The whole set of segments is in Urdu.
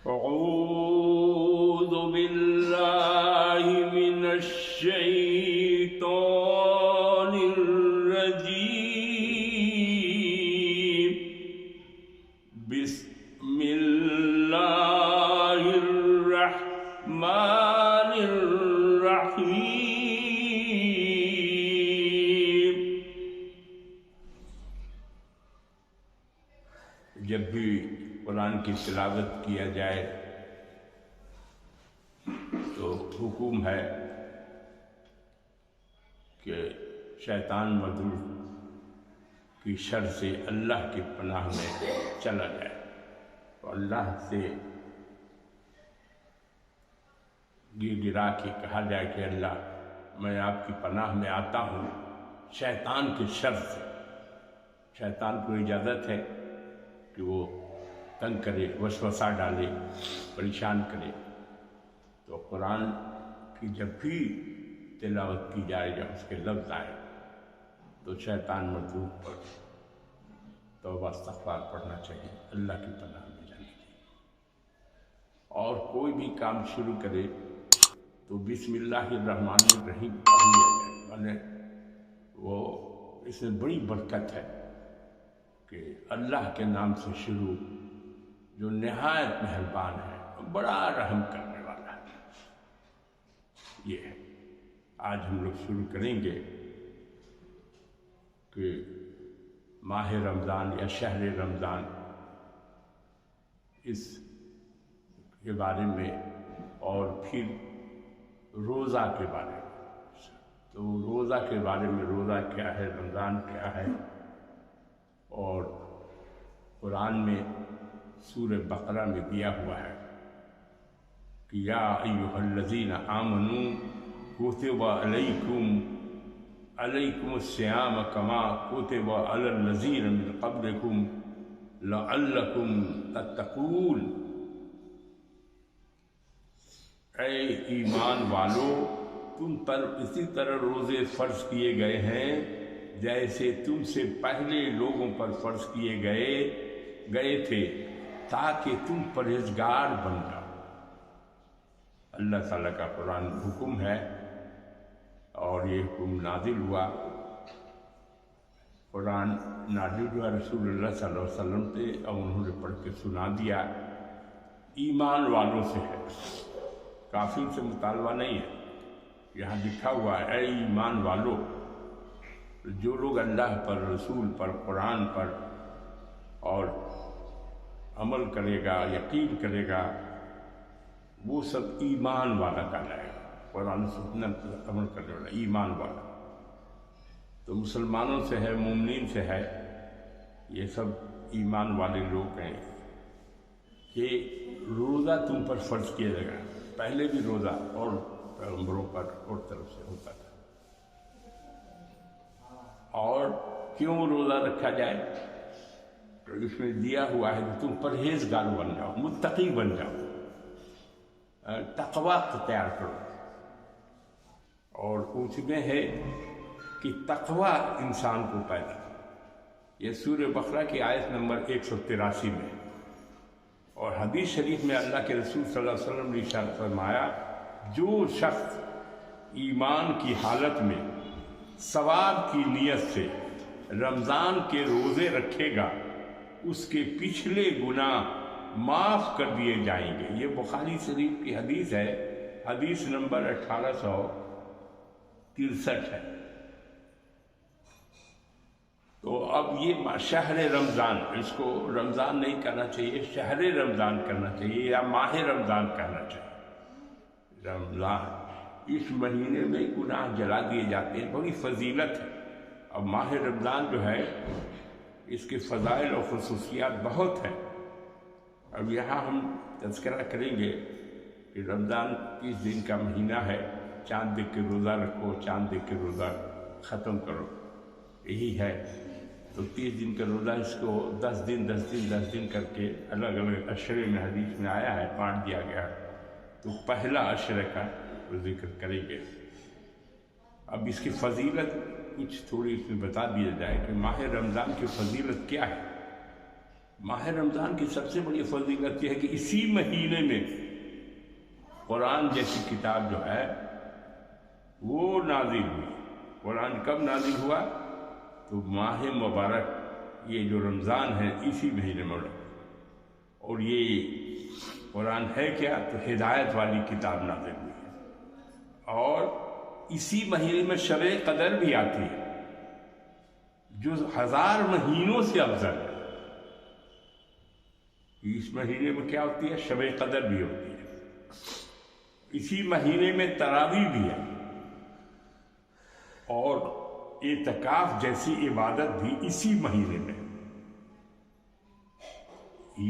أعوذ بالله من الشيطان الرجيم. بسم الله الرحمن الرحيم. جب بھی قرآن کی تلاوت کیا جائے تو حکم ہے کہ شیطان مردود کی شر سے اللہ کی پناہ میں چلا جائے، تو اللہ سے گر گرا کے کہا جائے کہ اللہ میں آپ کی پناہ میں آتا ہوں شیطان کے شر سے. شیطان کو اجازت ہے کہ وہ تنگ کرے، وسوسہ ڈالے، پریشان کرے. تو قرآن کی جب بھی تلاوت کی جائے، جب اس کے لفظ آئے تو شیطان مردود پر توبہ استغفار پڑھنا چاہیے، اللہ کی پناہ میں جانا چاہیے. اور کوئی بھی کام شروع کرے تو بسم اللہ الرحمن الرحیم پڑھ لیا جائے. یعنی وہ اس میں بڑی برکت ہے کہ اللہ کے نام سے شروع، جو نہایت مہربان ہے، بڑا رحم کرنے والا ہے. یہ ہے. آج ہم لوگ شروع کریں گے کہ ماہ رمضان یا شہر رمضان، اس کے بارے میں، اور پھر روزہ کے بارے میں. تو روزہ کے بارے میں، روزہ کیا ہے، رمضان کیا ہے. اور قرآن میں سورہ بقرہ میں دیا ہوا ہے کہ یا ایھا الذین آمنوا کتب علیکم الصیام کما کتب علی الذین من قبلکم لعلکم تتقون. اے ایمان والو، تم پر اسی طرح روزے فرض کیے گئے ہیں جیسے تم سے پہلے لوگوں پر فرض کیے گئے تھے، تاکہ تم پرہیزگار بن جاؤ. اللہ تعالیٰ کا قرآن حکم ہے، اور یہ حکم نازل ہوا، قرآن نازل ہوا رسول اللہ صلی اللہ علیہ وسلم سے، اور انہوں نے پڑھ کے سنا دیا. ایمان والوں سے ہے، کافر سے مطالبہ نہیں ہے. یہاں لکھا ہوا ہے اے ایمان والو. جو لوگ اللہ پر، رسول پر، قرآن پر اور عمل کرے گا، یقین کرے گا، وہ سب ایمان والا کہلائے گا. قرآن سنت پر عمل کرنے والا ایمان والا. تو مسلمانوں سے ہے، مومنین سے ہے، یہ سب ایمان والے لوگ ہیں کہ روزہ تم پر فرض کیا جائے گا. پہلے بھی روزہ اور پیغمبروں پر اور طرف سے ہوتا تھا. اور کیوں روزہ رکھا جائے؟ تو اس میں دیا ہوا ہے کہ تم پرہیزگار بن جاؤ، متقی بن جاؤ، تقوی اختیار کرو. اور اس میں ہے کہ تقوی انسان کو پیدا. یہ سورہ بقرہ کی آیت نمبر 183 میں. اور حدیث شریف میں اللہ کے رسول صلی اللہ علیہ وسلم نے ارشاد فرمایا، جو شخص ایمان کی حالت میں ثواب کی نیت سے رمضان کے روزے رکھے گا، اس کے پچھلے گناہ معاف کر دیے جائیں گے. یہ بخاری شریف کی حدیث ہے، حدیث نمبر 1863 ہے. تو اب یہ شہر رمضان، اس کو رمضان نہیں کہنا چاہیے، شہر رمضان کرنا چاہیے، یا ماہ رمضان کہنا چاہیے. رمضان، اس مہینے میں گناہ جلا دیے جاتے ہیں، بڑی فضیلت ہے. اب ماہ رمضان جو ہے، اس کے فضائل اور خصوصیات بہت ہیں. اب یہاں ہم تذکرہ کریں گے کہ رمضان 30 دن کا مہینہ ہے. چاند دیکھ کے روزہ رکھو، چاند دیکھ کے روزہ ختم کرو، یہی ہے. تو 30 دن کا روزہ، اس کو 10 دن کر کے الگ الگ عشرے میں حدیث میں آیا ہے، بانٹ دیا گیا. تو پہلا عشرے کا ذکر کریں گے. اب اس کی فضیلت کچھ تھوڑی اس میں بتا دیا جائے کہ ماہ رمضان کی فضیلت کیا ہے. ماہ رمضان کی سب سے بڑی فضیلت یہ ہے کہ اسی مہینے میں قرآن جیسی کتاب جو ہے وہ نازل ہوئی۔ قرآن کب نازل ہوا؟ تو ماہ مبارک یہ جو رمضان ہے اسی مہینے میں، اور یہ قرآن ہے کیا؟ تو ہدایت والی کتاب نازل ہوئی ہے، اور اسی مہینے میں شب قدر بھی آتی ہے جو 1000 مہینوں سے افضل ہے۔ اس مہینے میں کیا ہوتی ہے؟ شب قدر بھی ہوتی ہے۔ اسی مہینے میں تراویح بھی ہے، اور اعتکاف جیسی عبادت بھی اسی مہینے میں۔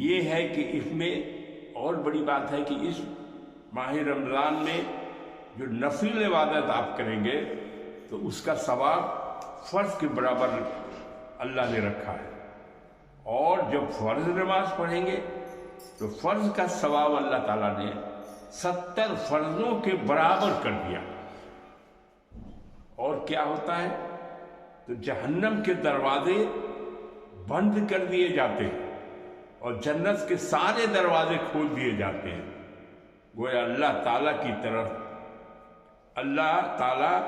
یہ ہے کہ اس میں اور بڑی بات ہے کہ اس ماہ رمضان میں جو نفل عبادت آپ کریں گے تو اس کا ثواب فرض کے برابر اللہ نے رکھا ہے، اور جب فرض نماز پڑھیں گے تو فرض کا ثواب اللہ تعالیٰ نے 70 فرضوں کے برابر کر دیا۔ اور کیا ہوتا ہے؟ تو جہنم کے دروازے بند کر دیے جاتے ہیں اور جنت کے سارے دروازے کھول دیے جاتے ہیں۔ گویا اللہ تعالیٰ کی طرف اللہ تعالیٰ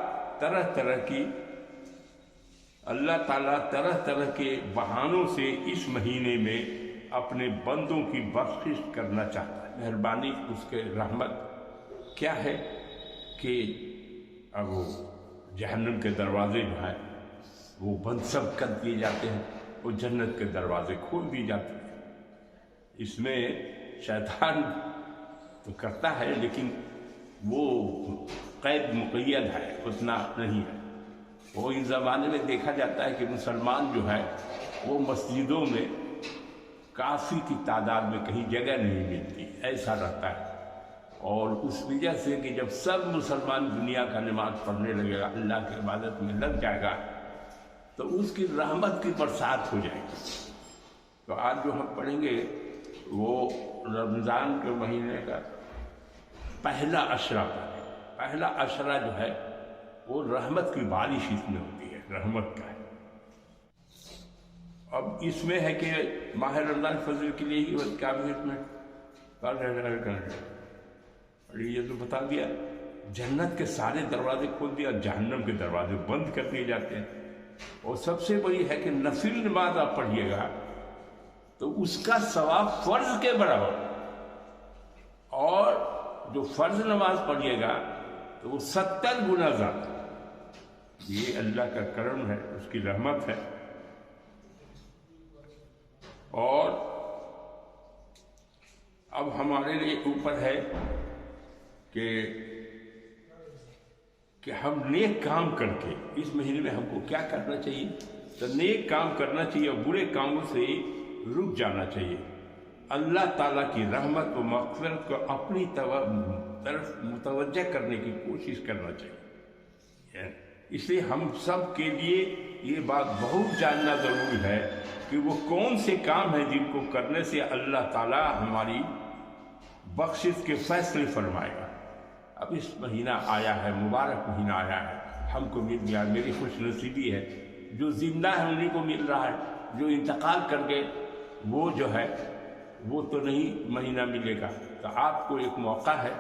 طرح طرح کے بہانوں سے اس مہینے میں اپنے بندوں کی بخشش کرنا چاہتا ہے۔ مہربانی اس کے رحمت کیا ہے کہ اب وہ جہنم کے دروازے جو ہیں وہ بند سب کر دیے جاتے ہیں اور جنت کے دروازے کھول دیے جاتے ہیں۔ اس میں شیطان تو کرتا ہے لیکن وہ قید مقید ہے، اتنا نہیں ہے۔ وہ اس زمانے میں دیکھا جاتا ہے کہ مسلمان جو ہے وہ مسجدوں میں کافی کی تعداد میں کہیں جگہ نہیں ملتی، ایسا رہتا ہے۔ اور اس وجہ سے کہ جب سب مسلمان دنیا کا نماز پڑھنے لگے گا، اللہ کی عبادت میں لگ جائے گا، تو اس کی رحمت کی برسات ہو جائے گی۔ تو آج جو ہم پڑھیں گے وہ رمضان کے مہینے کا پہلا عشرہ پڑھیں۔ پہلا عشرہ جو ہے وہ رحمت کی بارش اس میں ہوتی ہے، رحمت کا ہے۔ اب اس میں ہے کہ ماہ رمضان فضل کے لیے ہی کیا بھی اس میں یہ تو بتا دیا، جنت کے سارے دروازے کھول دیا، جہنم کے دروازے بند کر دیے جاتے ہیں۔ اور سب سے بڑی ہے کہ نفل نماز آپ پڑھیے گا تو اس کا ثواب فرض کے برابر، اور جو فرض نماز پڑھیے گا تو وہ 70 گنا زیادہ۔ یہ اللہ کا کرم ہے، اس کی رحمت ہے۔ اور اب ہمارے لیے اوپر ہے کہ ہم نیک کام کر کے اس مہینے میں ہم کو کیا کرنا چاہیے؟ تو نیک کام کرنا چاہیے اور برے کاموں سے رک جانا چاہیے۔ اللہ تعالیٰ کی رحمت و مغفرت کو اپنی طرف متوجہ کرنے کی کوشش کرنا چاہیے۔ اس لیے ہم سب کے لیے یہ بات بہت جاننا ضروری ہے کہ وہ کون سے کام ہیں جن کو کرنے سے اللہ تعالیٰ ہماری بخشش کے فیصلے فرمائے گا۔ اب اس مہینہ آیا ہے، مبارک مہینہ آیا ہے، ہم کو مل گیا، میری خوش نصیبی ہے۔ جو زندہ ہے انہیں کو مل رہا ہے، جو انتقال کر گئے وہ جو ہے وہ تو نہیں مہینہ ملے گا۔ تو آپ کو ایک موقع ہے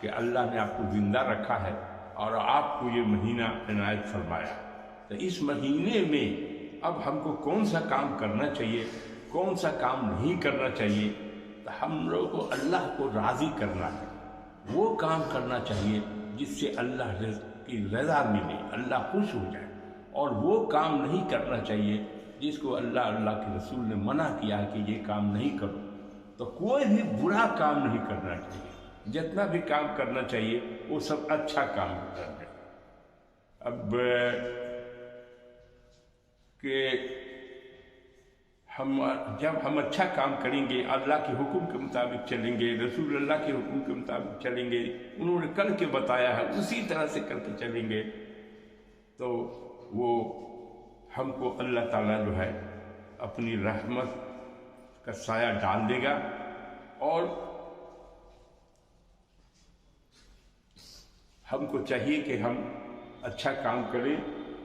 کہ اللہ نے آپ کو زندہ رکھا ہے اور آپ کو یہ مہینہ عنایت فرمایا۔ تو اس مہینے میں اب ہم کو کون سا کام کرنا چاہیے، کون سا کام نہیں کرنا چاہیے؟ تو ہم لوگوں کو اللہ کو راضی کرنا ہے، وہ کام کرنا چاہیے جس سے اللہ کی رضا ملے، اللہ خوش ہو جائے، اور وہ کام نہیں کرنا چاہیے جس کو اللہ کے رسول نے منع کیا ہے کہ یہ کام نہیں کرو۔ تو کوئی بھی برا کام نہیں کرنا چاہیے، جتنا بھی کام کرنا چاہیے وہ سب اچھا کام کرنا ہے۔ اب کہ جب ہم اچھا کام کریں گے، اللہ کے حکم کے مطابق چلیں گے، رسول اللہ کے حکم کے مطابق چلیں گے، انہوں نے کر کے بتایا ہے اسی طرح سے کر کے چلیں گے، تو وہ ہم کو اللہ تعالیٰ جو ہے اپنی رحمت کا سایہ ڈال دے گا، اور ہم کو چاہیے کہ ہم اچھا کام کریں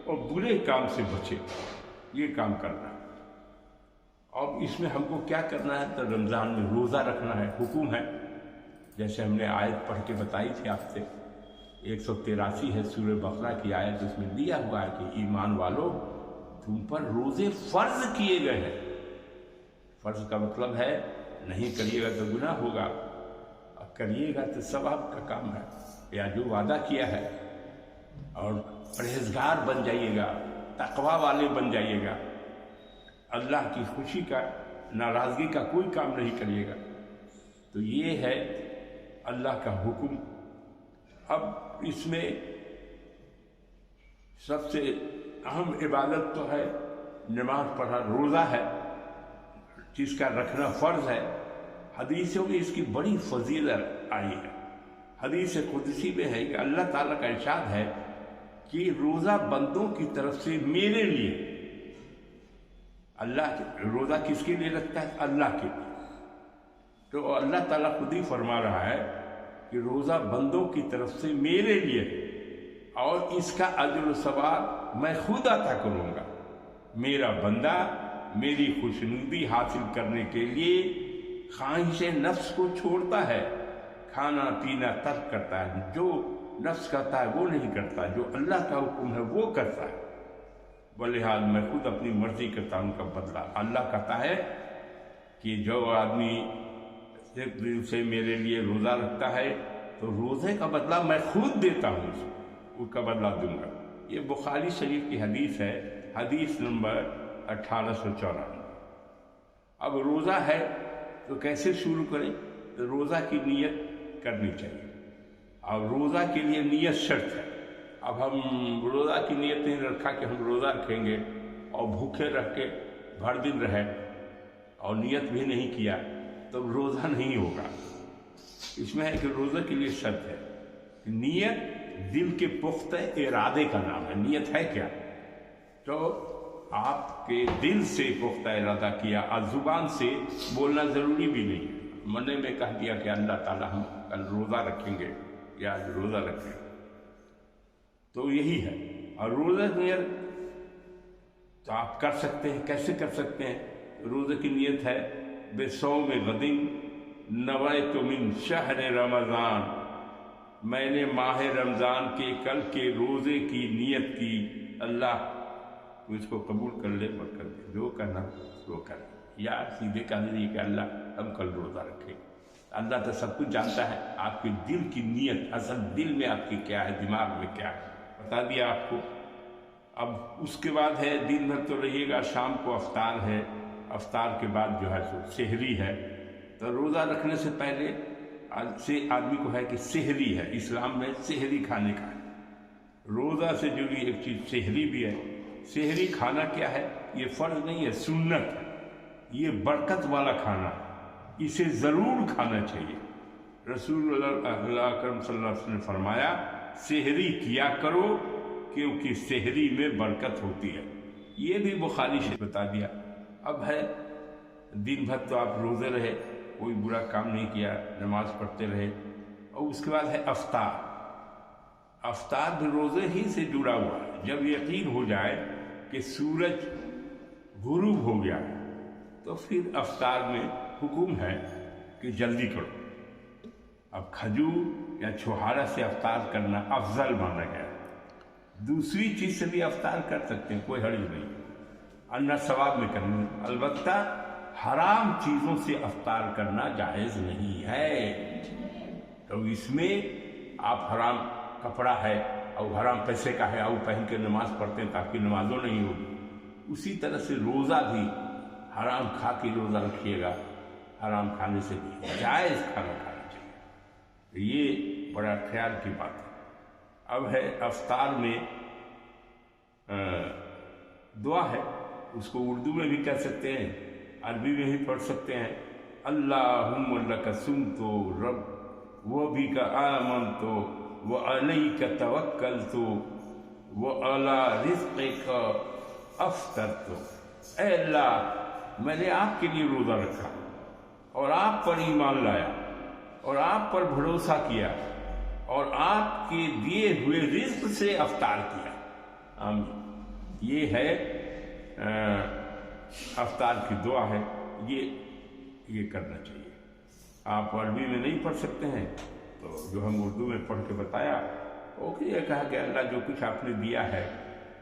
اور برے کام سے بچیں، یہ کام کرنا۔ اور اس میں ہم کو کیا کرنا ہے؟ تو رمضان میں روزہ رکھنا ہے، حکم ہے، جیسے ہم نے آیت پڑھ کے بتائی تھی آپ سے، 183 ہے سورہ بقرہ کی آیت، اس میں دیا ہوا ہے کہ ایمان والو تم پر روزے فرض کیے گئے ہیں۔ فرض کا مطلب ہے نہیں کریے گا تو گناہ ہوگا، اور کریے گا تو ثواب کا کام ہے، یا جو وعدہ کیا ہے، اور پرہیزگار بن جائیے گا، تقوی والے بن جائیے گا، اللہ کی خوشی کا، ناراضگی کا کوئی کام نہیں کریے گا۔ تو یہ ہے اللہ کا حکم۔ اب اس میں سب سے اہم عبادت تو ہے نماز پڑھنا، روزہ ہے جس کا رکھنا فرض ہے۔ حدیثوں میں اس کی بڑی فضیلت آئی ہے۔ حدیث قدسی میں ہے کہ اللہ تعالیٰ کا ارشاد ہے کہ روزہ بندوں کی طرف سے میرے لیے، روزہ کس کے لیے رکھتا ہے؟ اللہ کے لیے۔ تو اللہ تعالیٰ خود ہی فرما رہا ہے کہ روزہ بندوں کی طرف سے میرے لیے، اور اس کا اجر و ثواب میں خود عطا کروں گا۔ میرا بندہ میری خوشنودی حاصل کرنے کے لیے خواہش نفس کو چھوڑتا ہے، کھانا پینا ترک کرتا ہے، جو نفس کرتا ہے وہ نہیں کرتا، جو اللہ کا حکم ہے وہ کرتا ہے۔ بلحاظ میں خود اپنی مرضی کرتا ہوں کا بدلہ۔ اللہ کہتا ہے کہ جو آدمی صرف دل سے میرے لیے روزہ رکھتا ہے تو روزے کا بدلہ میں خود دیتا ہوں، اس کا بدلہ دوں گا۔ یہ بخاری شریف کی حدیث ہے، حدیث نمبر 1854۔ اب روزہ ہے تو کیسے شروع کریں؟ تو روزہ کی نیت کرنی چاہیے، اور روزہ کے لیے نیت شرط ہے۔ اب ہم روزہ کی نیت نہیں رکھا کہ ہم روزہ رکھیں گے اور بھوکے رکھ کے بھر دن رہے اور نیت بھی نہیں کیا تو روزہ نہیں ہوگا۔ اس میں ہے کہ روزہ کے لیے شرط ہے، نیت دل کے پختہ ارادے کا نام ہے۔ نیت ہے کیا؟ تو آپ کے دل سے پختہ ارادہ کیا، اور زبان سے بولنا ضروری بھی نہیں ہے۔ من میں کہہ دیا کہ اللہ تعالیٰ ہم کل روزہ رکھیں گے یا آج روزہ رکھیں گے، تو یہی ہے۔ اور روزہ نیت تو آپ کر سکتے ہیں، کیسے کر سکتے ہیں؟ روزے کی نیت ہے بصوم غد نویت من شہر رمضان، میں نے ماہ رمضان کے کل کے روزے کی نیت کی، اللہ تو اس کو قبول کر لے، برکت دے، جو کرنا وہ کر، یا سیدھے کہہ دیجیے کہ اللہ ہم کل روزہ رکھیں۔ اللہ تو سب کچھ جانتا ہے، آپ کے دل کی نیت، اصل دل میں آپ کی کیا ہے، دماغ میں کیا ہے، بتا دیا آپ کو۔ اب اس کے بعد ہے دن بھر تو رہیے گا، شام کو افطار ہے، افطار کے بعد جو ہے سو سحری ہے۔ تو روزہ رکھنے سے پہلے سے آدمی کو ہے کہ سحری ہے، اسلام میں سحری کھانے کا ہے۔ روزہ سے جڑی ایک چیز سحری بھی ہے۔ سحری کھانا کیا ہے؟ یہ فرض نہیں ہے، سنت ہے، یہ برکت والا کھانا ہے، اسے ضرور کھانا چاہیے۔ رسول اللہ اکرم صلی اللہ علیہ وسلم نے فرمایا سحری کیا کرو کیونکہ سحری میں برکت ہوتی ہے۔ یہ بھی بخاری سے بتا دیا۔ اب ہے دن بھر تو آپ روزے رہے، کوئی برا کام نہیں کیا، نماز پڑھتے رہے، اور اس کے بعد ہے افطار۔ افطار بھی روزے ہی سے جڑا ہوا ہے۔ جب یقین ہو جائے کہ سورج غروب ہو گیا تو پھر افطار میں حکم ہے کہ جلدی کرو۔ اب کھجور یا چھہارا سے افطار کرنا افضل مانا گیا ہے۔ دوسری چیز سے بھی افطار کر سکتے ہیں، کوئی حرج نہیں، اللہ ثواب میں کرنا، البتہ حرام چیزوں سے افطار کرنا جائز نہیں ہے۔ تو اس میں آپ حرام کپڑا ہے اور حرام پیسے کا ہے اور پہن کے نماز پڑھتے ہیں تاکہ نمازوں نہیں ہوگی، اسی طرح سے روزہ بھی حرام کھا کے روزہ رکھیے گا، حرام کھانے سے بھی جائز کھانا کھانا چاہیے۔ یہ بڑا خیال کی بات ہے۔ اب ہے افطار میں دعا ہے، اس کو اردو میں بھی کہہ سکتے ہیں، عربی میں بھی پڑھ سکتے ہیں۔ اللہم لک صمت رب وبک آمنت وعلیک توکلت وعلی رزقک افطرت۔ اے اللہ، میں نے آپ کے لیے روزہ رکھا اور آپ پر ایمان لایا اور آپ پر بھروسہ کیا اور آپ کے دیے ہوئے رزق سے افطار کیا۔ یہ ہے افطار کی دعا ہے، یہ کرنا چاہیے۔ آپ عربی میں نہیں پڑھ سکتے ہیں تو جو ہم اردو میں پڑھ کے بتایا، وہ یہ کہا کہ اللہ جو کچھ آپ نے دیا ہے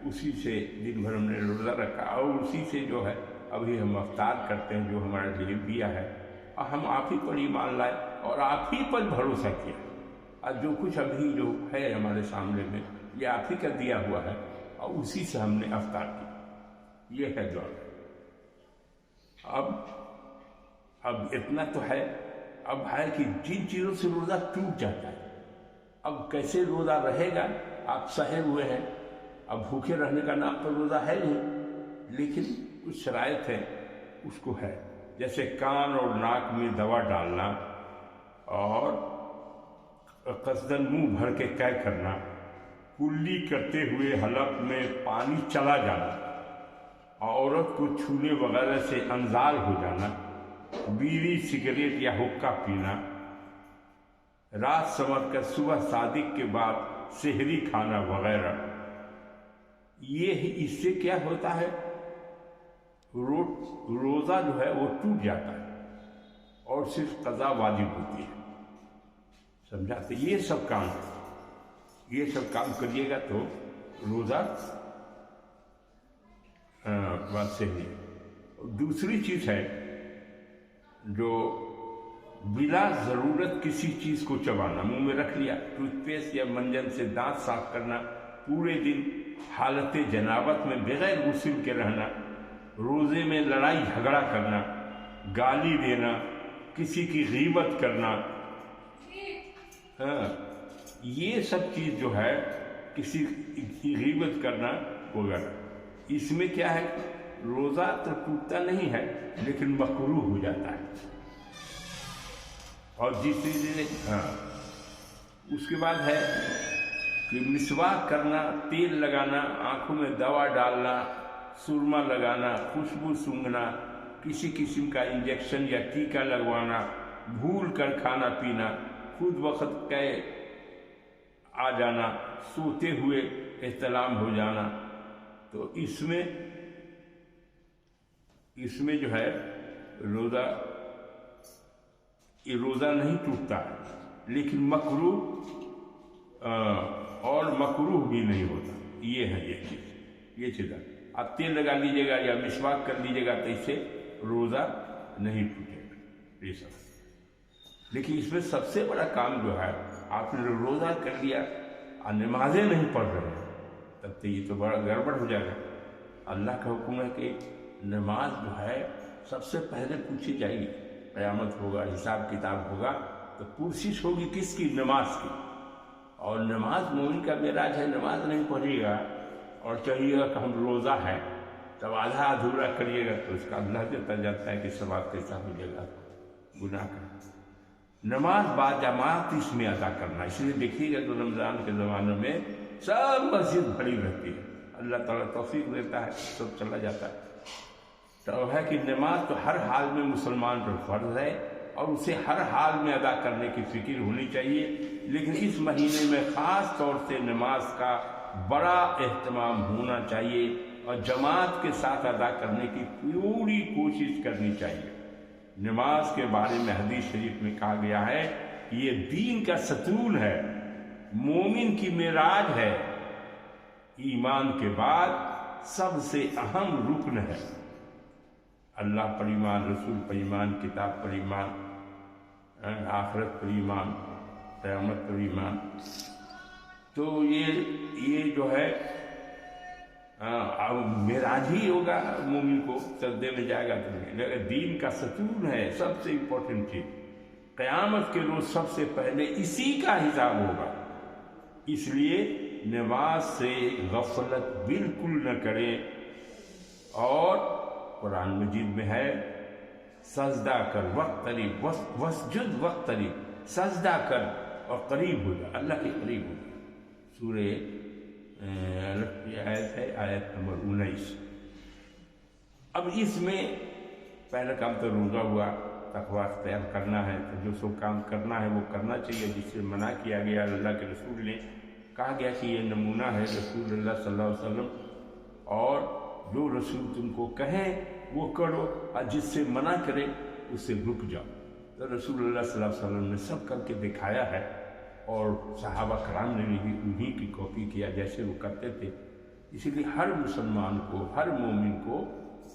اسی سے دن بھر ہم نے روزہ رکھا، اور اسی سے جو ہے ابھی ہم افطار کرتے ہیں جو ہمارے لیے دیا ہے، اور ہم آپ ہی پر ایمان لائے اور آپ ہی پر بھروسہ کیا، اور جو کچھ ابھی جو ہے ہمارے سامنے میں یہ آپ ہی کا دیا ہوا ہے، اور اسی سے ہم نے افطار کیا۔ یہ ہے دعا۔ اب اتنا تو ہے، اب ہے کہ جن چیزوں سے روزہ ٹوٹ جاتا ہے، اب کیسے روزہ رہے گا؟ آپ سہے ہوئے ہیں، اب بھوکے رہنے کا نام تو روزہ ہے نہیں، لیکن کچھ شرائط ہے اس کو ہے، جیسے کان اور ناک میں دوا ڈالنا، اور قصداً منہ بھر کے قے کرنا، کلی کرتے ہوئے حلق میں پانی چلا جانا، عورت کو چھونے وغیرہ سے انزال ہو جانا، بیڑی سگریٹ یا حقہ پینا، رات سنور کر صبح صادق کے بعد سحری کھانا وغیرہ۔ یہ اس سے کیا ہوتا ہے؟ روزہ جو ہے وہ ٹوٹ جاتا ہے اور صرف قضا واجب ہوتی ہے۔ سمجھاتے یہ سب کام ہے، یہ سب کام کریے گا تو روزہ بات صحیح ہے۔ دوسری چیز ہے جو بلا ضرورت کسی چیز کو چبانا، منہ میں رکھ لیا، ٹوتھ پیسٹ یا منجن سے دانت صاف کرنا، پورے دن حالت جنابت میں بغیر غسل کے رہنا، روزے میں لڑائی جھگڑا کرنا، گالی دینا، کسی کی غیبت کرنا، یہ سب چیز جو ہے کسی کی غیبت کرنا وغیرہ، اس میں کیا ہے؟ روزہ تو ٹوٹتا نہیں ہے لیکن مکروہ ہو جاتا ہے۔ اور دوسری اس کے بعد ہے کہ مسواک کرنا، تیل لگانا، آنکھوں میں دوا ڈالنا، سرما لگانا، خوشبو سونگھنا، کسی قسم کا انجیکشن یا ٹیکا لگوانا، بھول کر کھانا پینا، خود وقت کے آ جانا، سوتے ہوئے احتلام ہو جانا، تو اس میں جو ہے روزہ نہیں ٹوٹتا ہے، لیکن مکروہ اور مکروہ بھی نہیں ہوتا۔ یہ ہے یہ چیز ہے۔ آپ تیل لگا لیجیے گا یا مسواک کر لیجیے گا تو اس سے روزہ نہیں ٹوٹے گا، یہ سب۔ لیکن اس میں سب سے بڑا کام جو ہے، آپ نے روزہ کر لیا اور نمازیں نہیں پڑھ رہے تب تو یہ تو بڑا گڑبڑ ہو جائے گا۔ اللہ کا حکم ہے کہ نماز جو ہے سب سے پہلے پوچھی جائے گی، قیامت ہوگا، حساب کتاب ہوگا تو پرسش ہوگی کس کی؟ نماز کی۔ اور نماز مومن کا معراج ہے، نماز نہیں پڑھیے گا اور کہیے گا کہ ہم روزہ ہے، تب آدھا ادھورا کریے گا تو اس کا اللہ دیتا جاتا ہے کہ ثواب کیسا ملے گا، گناہ کا۔ نماز با جماعت اس میں ادا کرنا، اس لیے دیکھیے گا تو رمضان کے زمانے میں سب مسجد بھری رہتی ہے، اللہ تعالیٰ توفیق دیتا ہے، سب چلا جاتا ہے۔ تو ہے کہ نماز تو ہر حال میں مسلمان پر فرض ہے اور اسے ہر حال میں ادا کرنے کی فکر ہونی چاہیے، لیکن اس مہینے میں خاص طور سے نماز کا بڑا اہتمام ہونا چاہیے اور جماعت کے ساتھ ادا کرنے کی پوری کوشش کرنی چاہیے۔ نماز کے بارے میں حدیث شریف میں کہا گیا ہے کہ یہ دین کا ستون ہے، مومن کی معراج ہے، ایمان کے بعد سب سے اہم رکن ہے۔ اللہ پر ایمان، رسول پر ایمان، کتاب پر ایمان، آخرت پر ایمان، قیامت پر ایمان۔ تو یہ جو ہے معراج ہی ہوگا، مومن کو سجدے میں جائے گا تو دین کا ستون ہے، سب سے امپورٹنٹ چیز۔ قیامت کے روز سب سے پہلے اسی کا حساب ہوگا، اس لیے نماز سے غفلت بالکل نہ کریں۔ اور قرآن مجید میں ہے سجدہ کر وقتریب وسجد وقتریب، سجدہ کر اور قریب ہو جا، اللہ کے قریب ہو جا۔ سورہ کی آیت ہے، آیت نمبر 19۔ اب اس میں پہلا کام تو روزہ ہوا، تقوی اختیار کرنا ہے، تو جو سب کام کرنا ہے وہ کرنا چاہیے جس سے منع کیا گیا۔ اللہ کے رسول نے کہا گیا کہ یہ نمونہ ہے رسول اللہ صلی اللہ علیہ وسلم، اور جو رسول تم کو کہیں وہ کرو اور جس سے منع کرے اس سے رک جاؤ۔ تو رسول اللہ صلی اللہ علیہ وسلم نے سب کر کے دکھایا ہے، اور صحابہ کرام نے بھی انہیں کی کاپی کیا جیسے وہ کرتے تھے۔ اسی لیے ہر مسلمان کو، ہر مومن کو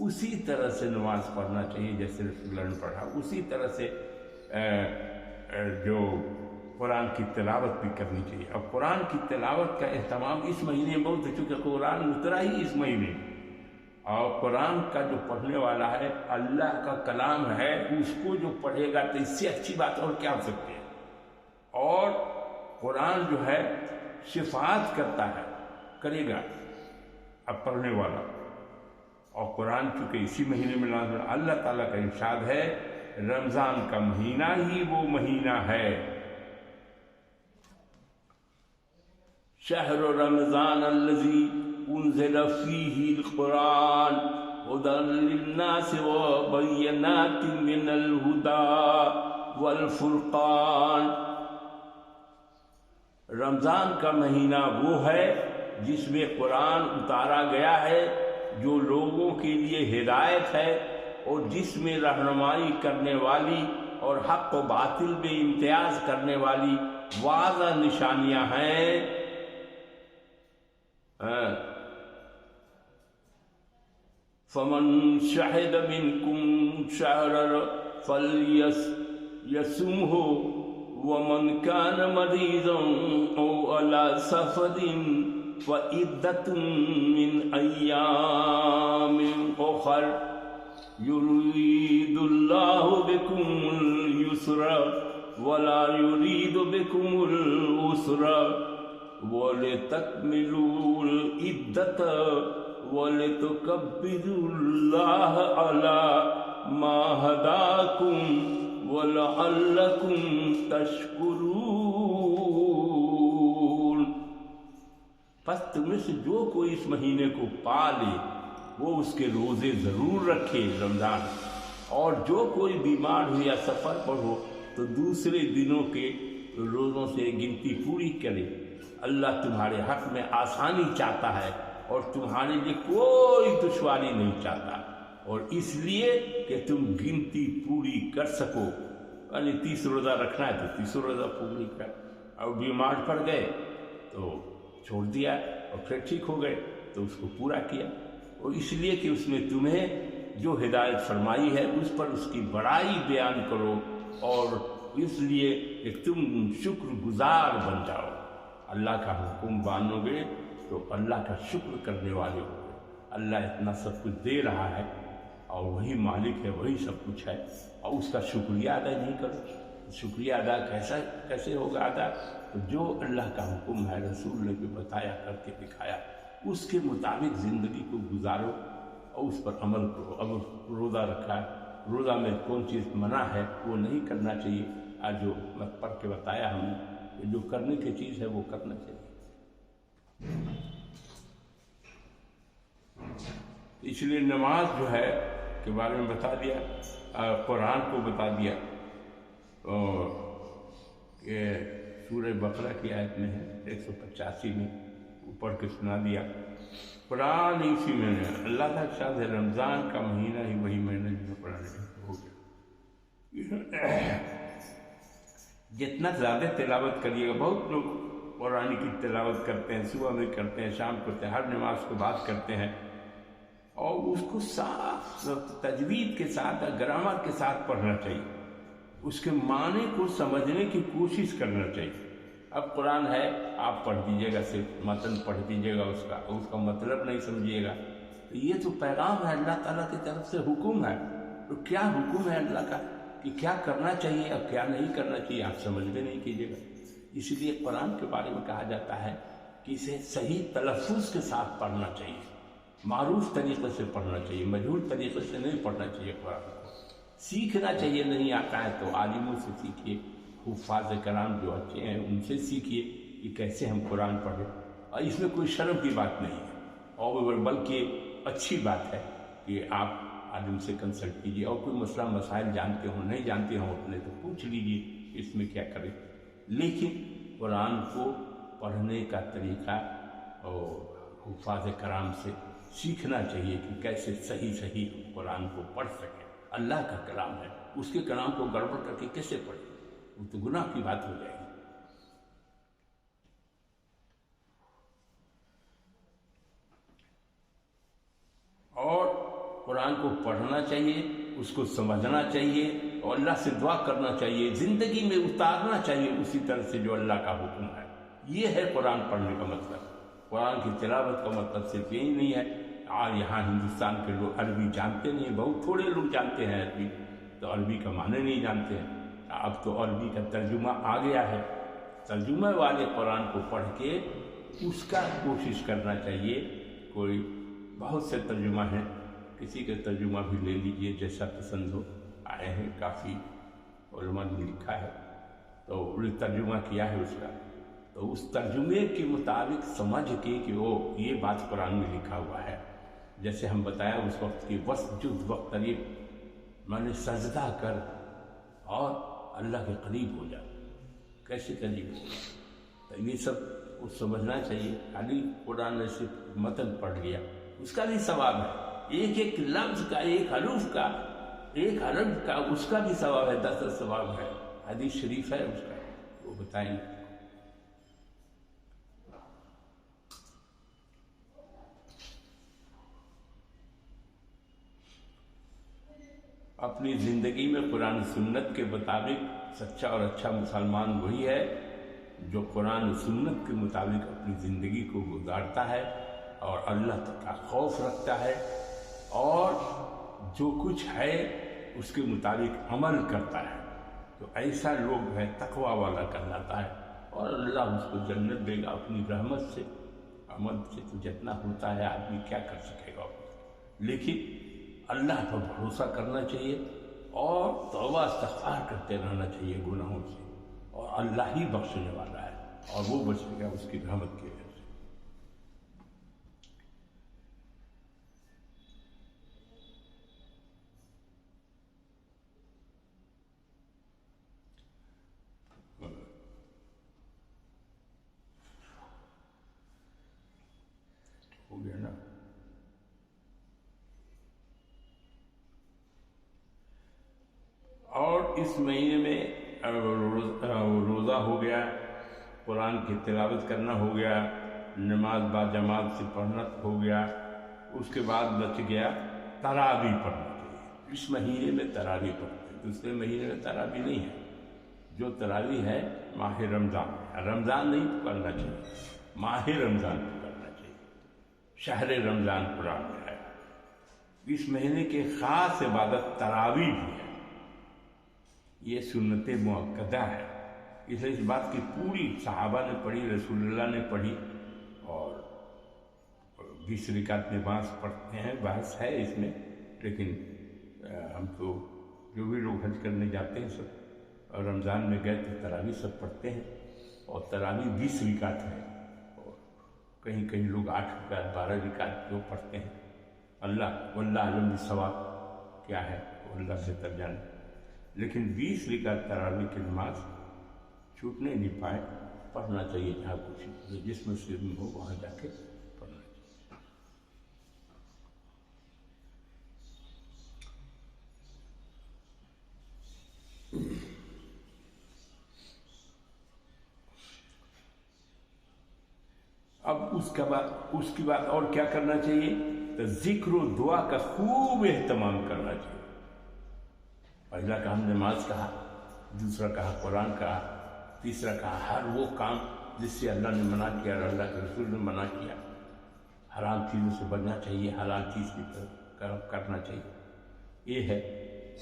اسی طرح سے نماز پڑھنا چاہیے جیسے رسول اللہ نے پڑھا، اسی طرح سے جو قرآن کی تلاوت بھی کرنی چاہیے۔ اور قرآن کی تلاوت کا اہتمام اس مہینے میں بہت ہے، چونکہ قرآن اترا ہی اس مہینے، اور قرآن کا جو پڑھنے والا ہے اللہ کا کلام ہے، اس کو جو پڑھے گا تو اس سے اچھی بات اور کیا ہو سکتی ہے۔ اور قرآن جو ہے شفاعت کرتا ہے، کرے گا اب پڑھنے والا۔ اور قرآن چونکہ اسی مہینے میں نازل، اللہ تعالیٰ کا ارشاد ہے رمضان کا مہینہ ہی وہ مہینہ ہے، شہر رمضان الذی انزل فیہ القرآن ھدی للناس وبینات من الہدی والفرقان۔ رمضان کا مہینہ وہ ہے جس میں قرآن اتارا گیا ہے، جو لوگوں کے لیے ہدایت ہے اور جس میں رہنمائی کرنے والی اور حق و باطل میں امتیاز کرنے والی واضح نشانیاں ہیں۔ فمن شہد منکم شہر فلیصمہ ومن کان مریضا او علی سفر فعدۃ من ایام اخر یرید اللہ بکم الیسر ولا یرید بکم العسر وَلِتَكْمِلُوا الْعِدَّةَ وَلِتُكَبِّرُوا اللَّهَ عَلَى مَا هَدَاكُمْ وَلَعَلَّكُمْ تَشْكُرُونَ۔ پس تم میں سے جو کوئی اس مہینے کو پا لے وہ اس کے روزے ضرور رکھے رمضان، اور جو کوئی بیمار ہو یا سفر پر ہو تو دوسرے دنوں کے روزوں سے گنتی پوری کرے۔ اللہ تمہارے حق میں آسانی چاہتا ہے اور تمہارے لیے کوئی دشواری نہیں چاہتا، اور اس لیے کہ تم گنتی پوری کر سکو۔ یعنی 30 روزہ رکھنا ہے تو 30 روزہ پوری کر، اور بیمار پڑ گئے تو چھوڑ دیا، اور پھر ٹھیک ہو گئے تو اس کو پورا کیا۔ اور اس لیے کہ اس میں تمہیں جو ہدایت فرمائی ہے اس پر اس کی بڑائی بیان کرو، اور اس لیے کہ تم شکر گزار بن جاؤ۔ اللہ کا حکم مانو گے تو اللہ کا شکر کرنے والے ہو گے۔ اللہ اتنا سب کچھ دے رہا ہے اور وہی مالک ہے، وہی سب کچھ ہے، اور اس کا شکریہ ادا نہیں کرو، شکریہ ادا کیسے ہوگا ادا؟ تو جو اللہ کا حکم ہے، رسول نے جو بتایا، کر کے دکھایا، اس کے مطابق زندگی کو گزارو اور اس پر عمل کرو۔ اب روزہ رکھا ہے، روزہ میں کون چیز منع ہے وہ نہیں کرنا چاہیے، آج جو میں پڑھ کے بتایا ہم نے، جو کرنے کی چیز ہے وہ کرنا چاہیے۔ اس لیے نماز جو ہے کے بارے میں بتا دیا، قرآن کو بتا دیا، کہ سورہ بقرہ کی آیت میں ہے 185 میں وہ پڑھ کے سنا دیا۔ قرآن اسی میں ہے، اللہ کا ارشاد ہے رمضان کا مہینہ ہی وہی مہینہ جو قرآن ہو گیا۔ جتنا زیادہ تلاوت کریے گا، بہت لوگ قرآن کی تلاوت کرتے ہیں، صبح میں کرتے ہیں، شام کرتے ہیں، ہر نماز کے بعد کرتے ہیں، اور اس کو صاف تجوید کے ساتھ، گرامر کے ساتھ پڑھنا چاہیے، اس کے معنی کو سمجھنے کی کوشش کرنا چاہیے۔ اب قرآن ہے، آپ پڑھ دیجیے گا، صرف متن پڑھ دیجیے گا، اس کا مطلب نہیں سمجھیے گا، تو یہ تو پیغام ہے، اللہ تعالیٰ کی طرف سے حکم ہے۔ تو کیا حکم ہے اللہ کا کہ کیا کرنا چاہیے اور کیا نہیں کرنا چاہیے، آپ سمجھنے نہیں کیجیے گا۔ اسی لیے قرآن کے بارے میں کہا جاتا ہے کہ اسے صحیح تلفظ کے ساتھ پڑھنا چاہیے، معروف طریقے سے پڑھنا چاہیے، مجہول طریقے سے نہیں پڑھنا چاہیے۔ قرآن کو سیکھنا چاہیے، نہیں آتا ہے تو عالموں سے سیکھیے، حفاظ کرام جو اچھے ہیں ان سے سیکھیے کہ کیسے ہم قرآن پڑھیں، اور اس میں کوئی شرم کی بات نہیں ہے، اور بلکہ اچھی بات ہے کہ آپ عالم سے کنسلٹ کیجیے، اور کوئی مسئلہ مسائل جانتے ہوں، نہیں جانتے ہوں اپنے تو پوچھ لیجیے اس میں کیا کریں۔ لیکن قرآن کو پڑھنے کا طریقہ اور حفاظ کرام سے سیکھنا چاہیے کہ کیسے صحیح صحیح ہم قرآن کو پڑھ سکیں۔ اللہ کا کلام ہے، اس کے کلام کو گڑبڑ کر کے کیسے پڑھیں؟ وہ تو گناہ کی بات ہو جائے گی۔ اور قرآن کو پڑھنا چاہیے، اس کو سمجھنا چاہیے اور اللہ سے دعا کرنا چاہیے، زندگی میں اتارنا چاہیے اسی طرح سے جو اللہ کا حکم ہے۔ یہ ہے قرآن پڑھنے کا مطلب۔ قرآن کی تلاوت کا مطلب صرف یہی نہیں ہے۔ آج یہاں ہندوستان کے لوگ عربی جانتے نہیں ہیں، بہت تھوڑے لوگ جانتے ہیں عربی، تو عربی کا معنی نہیں جانتے ہیں۔ اب تو عربی کا ترجمہ آ گیا ہے، ترجمہ والے قرآن کو پڑھ کے اس کا کوشش کرنا چاہیے۔ کوئی بہت سے ترجمہ ہیں، کسی کا ترجمہ بھی لے لیجئے جیسا پسند ہو، آئے ہیں کافی علماء نے لکھا ہے، تو ترجمہ کیا ہے اس کا، تو اس ترجمے کے مطابق سمجھ کے کہ وہ یہ بات قرآن میں لکھا ہوا ہے۔ جیسے ہم بتایا اس وقت کی وسجد وقتریب، میں نے سجدہ کر اور اللہ کے قریب ہو جا، کیسے قریب ہو جا، تو یہ سب کو سمجھنا چاہیے۔ خالی قرآن میں صرف متن پڑھ لیا، اس کا بھی ثواب ہے، ایک ایک لفظ کا، ایک حرف کا، ایک حرف کا اس کا بھی ثواب ہے، 10 ثواب ہے۔ حدیث شریف ہے اس کا، وہ بتائیں گے۔ اپنی زندگی میں قرآن سنت کے مطابق سچا اور اچھا مسلمان وہی ہے جو قرآن و سنت کے مطابق اپنی زندگی کو گزارتا ہے اور اللہ کا خوف رکھتا ہے اور جو کچھ ہے اس کے مطابق عمل کرتا ہے، تو ایسا لوگ ہے تقوی والا کہلاتا ہے، اور اللہ اس کو جنت دے گا اپنی رحمت سے۔ عمل سے تو جتنا ہوتا ہے آدمی کیا کر سکے گا، لیکن اللہ پر بھروسہ کرنا چاہیے اور توبہ استغفار کرتے رہنا چاہیے گناہوں سے، اور اللہ ہی بخشنے والا ہے اور وہ بچے گا اس کی رحمت کے وجہ سے۔ ہو گیا نا؟ اور اس مہینے میں روزہ ہو گیا، قرآن کی تلاوت کرنا ہو گیا، نماز با جماعت سے پڑھنا ہو گیا، اس کے بعد بچ گیا تراویح پڑھنا چاہیے۔ اس مہینے میں تراویح پڑھتے ہیں، دوسرے مہینے میں تراویح نہیں ہے۔ جو تراویح ہے ماہ رمضان، رمضان نہیں پکڑنا چاہیے، ماہ رمضان پکڑنا چاہیے، شہر رمضان قرآن میں ہے۔ اس مہینے کے خاص عبادت تراویح بھی ہے، یہ سنت مؤکدہ ہے، اس لیے اس بات کی پوری صحابہ نے پڑھی، رسول اللہ نے پڑھی، اور 20 رکعت نماز پڑھتے ہیں، بحث ہے اس میں، لیکن ہم تو جو بھی لوگ حج کرنے جاتے ہیں سب، اور رمضان میں گئے تو تراویح سب پڑھتے ہیں، اور تراویح 20 رکعت ہے، اور کہیں کہیں لوگ 8 رکعت 12 رکعت جو پڑھتے ہیں۔ اللہ واللہ عالم بالصواب کیا ہے وہ اللہ بہتر جانے، لیکن 20 رکعت تراویح کی نماز چھوٹنے نہیں پائے، پڑھنا چاہیے، جہاں کچھ جس مسجد میں ہو وہاں جا کے پڑھنا چاہیے۔ اب اس کے بعد اور کیا کرنا چاہیے؟ تو ذکر و دعا کا خوب اہتمام کرنا چاہیے۔ پہلا کام نماز کہا، دوسرا کہا قرآن کہا، تیسرا کہا ہر وہ کام جس سے اللہ نے منع کیا اور اللہ کے رسول نے منع کیا، حرام چیزوں سے بچنا چاہیے، حلال چیز کی طرف کرنا چاہیے، یہ ہے۔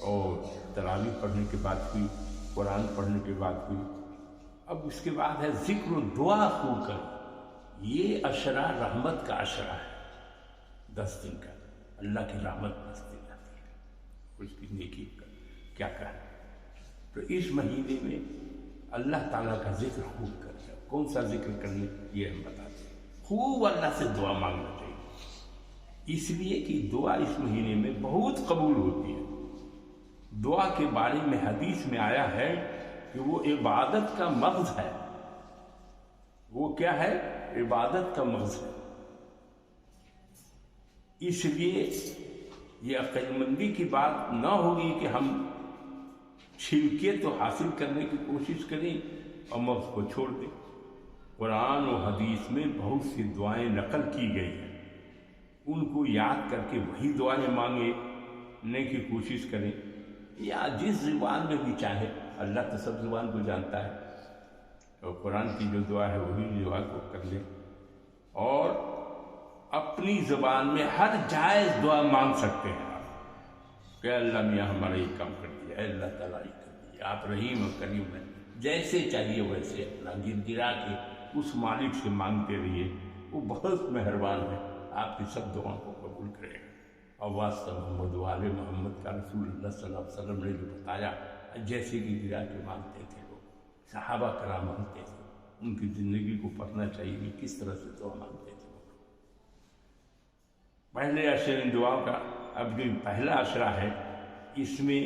اور تراویح پڑھنے کے بعد ہوئی، قرآن پڑھنے کے بعد ہوئی۔ اب اس کے بعد ہے ذکر و دعا خوب کرو، یہ عشرہ رحمت کا عشرہ ہے، 10 دن کا، اللہ کی رحمت بستی جاتی ہے، اس کی نیکی کا کیا کہنا۔ تو اس مہینے میں اللہ تعالیٰ کا ذکر خوب کرنا، کون سا ذکر کرنے یہ ہم بتاتے ہیں۔ خوب اللہ سے دعا مانگنا چاہیے، اس لیے کہ دعا اس مہینے میں بہت قبول ہوتی ہے۔ دعا کے بارے میں حدیث میں آیا ہے کہ وہ عبادت کا مغز ہے، وہ کیا ہے؟ عبادت کا مغز ہے۔ اس لیے یہ عقلمندی کی بات نہ ہوگی کہ ہم چھلکے تو حاصل کرنے کی کوشش کریں اور مغز کو چھوڑ دیں۔ قرآن و حدیث میں بہت سی دعائیں نقل کی گئی ہیں، ان کو یاد کر کے وہی دعائیں مانگنے کی کوشش کریں، یا جس زبان میں بھی چاہے۔ اللہ تو سب زبان کو جانتا ہے، اور قرآن کی جو دعا ہے وہی دعا کو کر لیں، اور اپنی زبان میں ہر جائز دعا مانگ سکتے ہیں آپ کہ اللہ میاں ہمارا یہ کام کر دیا، اے اللہ تعالیٰ یہ کر دیا، آپ رحیم و کریم ہیں، جیسے چاہیے ویسے اپنا گر گرا کے اس مالک سے مانگتے رہیے، وہ بہت مہربان ہے، آپ کی سب دعاؤں کو قبول کرے گا۔ اور واسطہ محمد والے محمد کا رسول اللہ صلی اللہ علیہ وسلم نے جو بتایا، جیسے کہ گرا کے مانگتے تھے لوگ، صحابہ کرام مانگتے تھے، ان کی زندگی کو پڑھنا چاہیے کہ کس طرح سے دعا مانگتے تھے۔ پہلے عشرے ان دعاؤں کا اب جو پہلا عشرہ ہے اس میں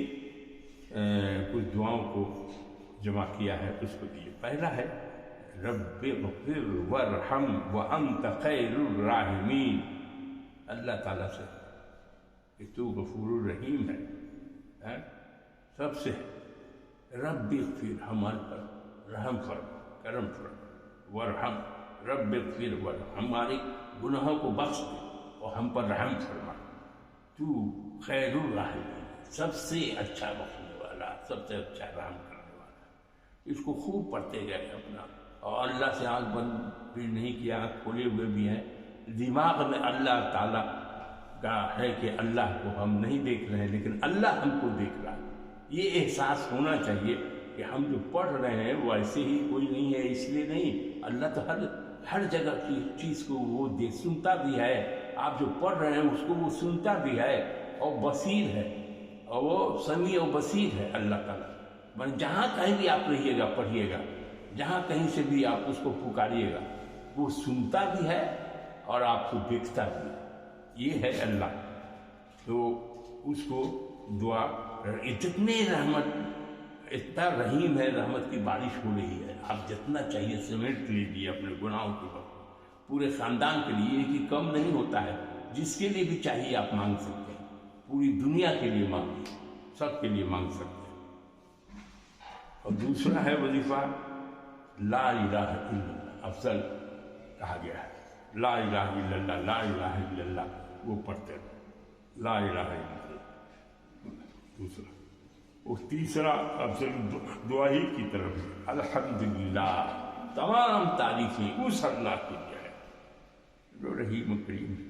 کچھ دعاؤں کو جمع کیا ہے، اس کو دیے۔ پہلا ہے رب اغفر وارحم وانت خیر الراحمین، اللہ تعالیٰ سے کہ تو غفور الرحیم ہے، سب سے رب اغفر، ہمارے پر رحم فرما، کرم فرما، وارحم، رب اغفر وارحم، ہمارے گناہوں کو بخش دے اور ہم پر رحم فرما، تو خیر الراحمین، سب سے اچھا بخشنے والا، سب سے اچھا رحم کرنے والا۔ اس کو خوب پڑھتے گئے اپنا، اور اللہ سے آنکھ بند بھی نہیں کیا، آنکھ کھولے ہوئے بھی ہیں، دماغ میں اللہ تعالیٰ کا ہے کہ اللہ کو ہم نہیں دیکھ رہے ہیں لیکن اللہ ہم کو دیکھ رہا ہے، یہ احساس ہونا چاہیے کہ ہم جو پڑھ رہے ہیں وہ ایسے ہی کوئی نہیں ہے اس لیے نہیں، اللہ تو ہر جگہ کی چیز کو وہ سنتا بھی ہے، آپ جو پڑھ رہے ہیں اس کو وہ سنتا بھی ہے، اور بصیر ہے، اور وہ سمیع و بصیر ہے اللہ تعالیٰ۔ جہاں کہیں بھی آپ رہیے گا، پڑھیے گا، جہاں کہیں سے بھی آپ اس کو پکاریے گا، وہ سنتا بھی ہے اور آپ کو دیکھتا بھی ہے، یہ ہے اللہ۔ تو اس کو دعا، جتنے رحمت، اتنا رحیم ہے، رحمت کی بارش ہو رہی ہے، آپ جتنا چاہیے سمیٹ لیجیے اپنے گناہوں کے وقت، پورے خاندان کے لیے، کہ کم نہیں ہوتا ہے، جس کے لیے بھی چاہیے آپ مانگ سکتے ہیں، پوری دنیا کے لیے مانگیے، سب کے لیے مانگ سکتے ہیں۔ اور دوسرا ہے وظیفہ لا الہ الا اللہ، افضل کہا گیا ہے، لا الہ الا اللہ، لا الہ الا اللہ، وہ پڑھتے رہو، لا الہ الا اللہ، دوسرا۔ اور تیسرا افضل دعا ہی کی طرف ہے، الحمدللہ، تمام تعریفیں اس اللہ کے لیے ہے جو رحیم و کریم ہے،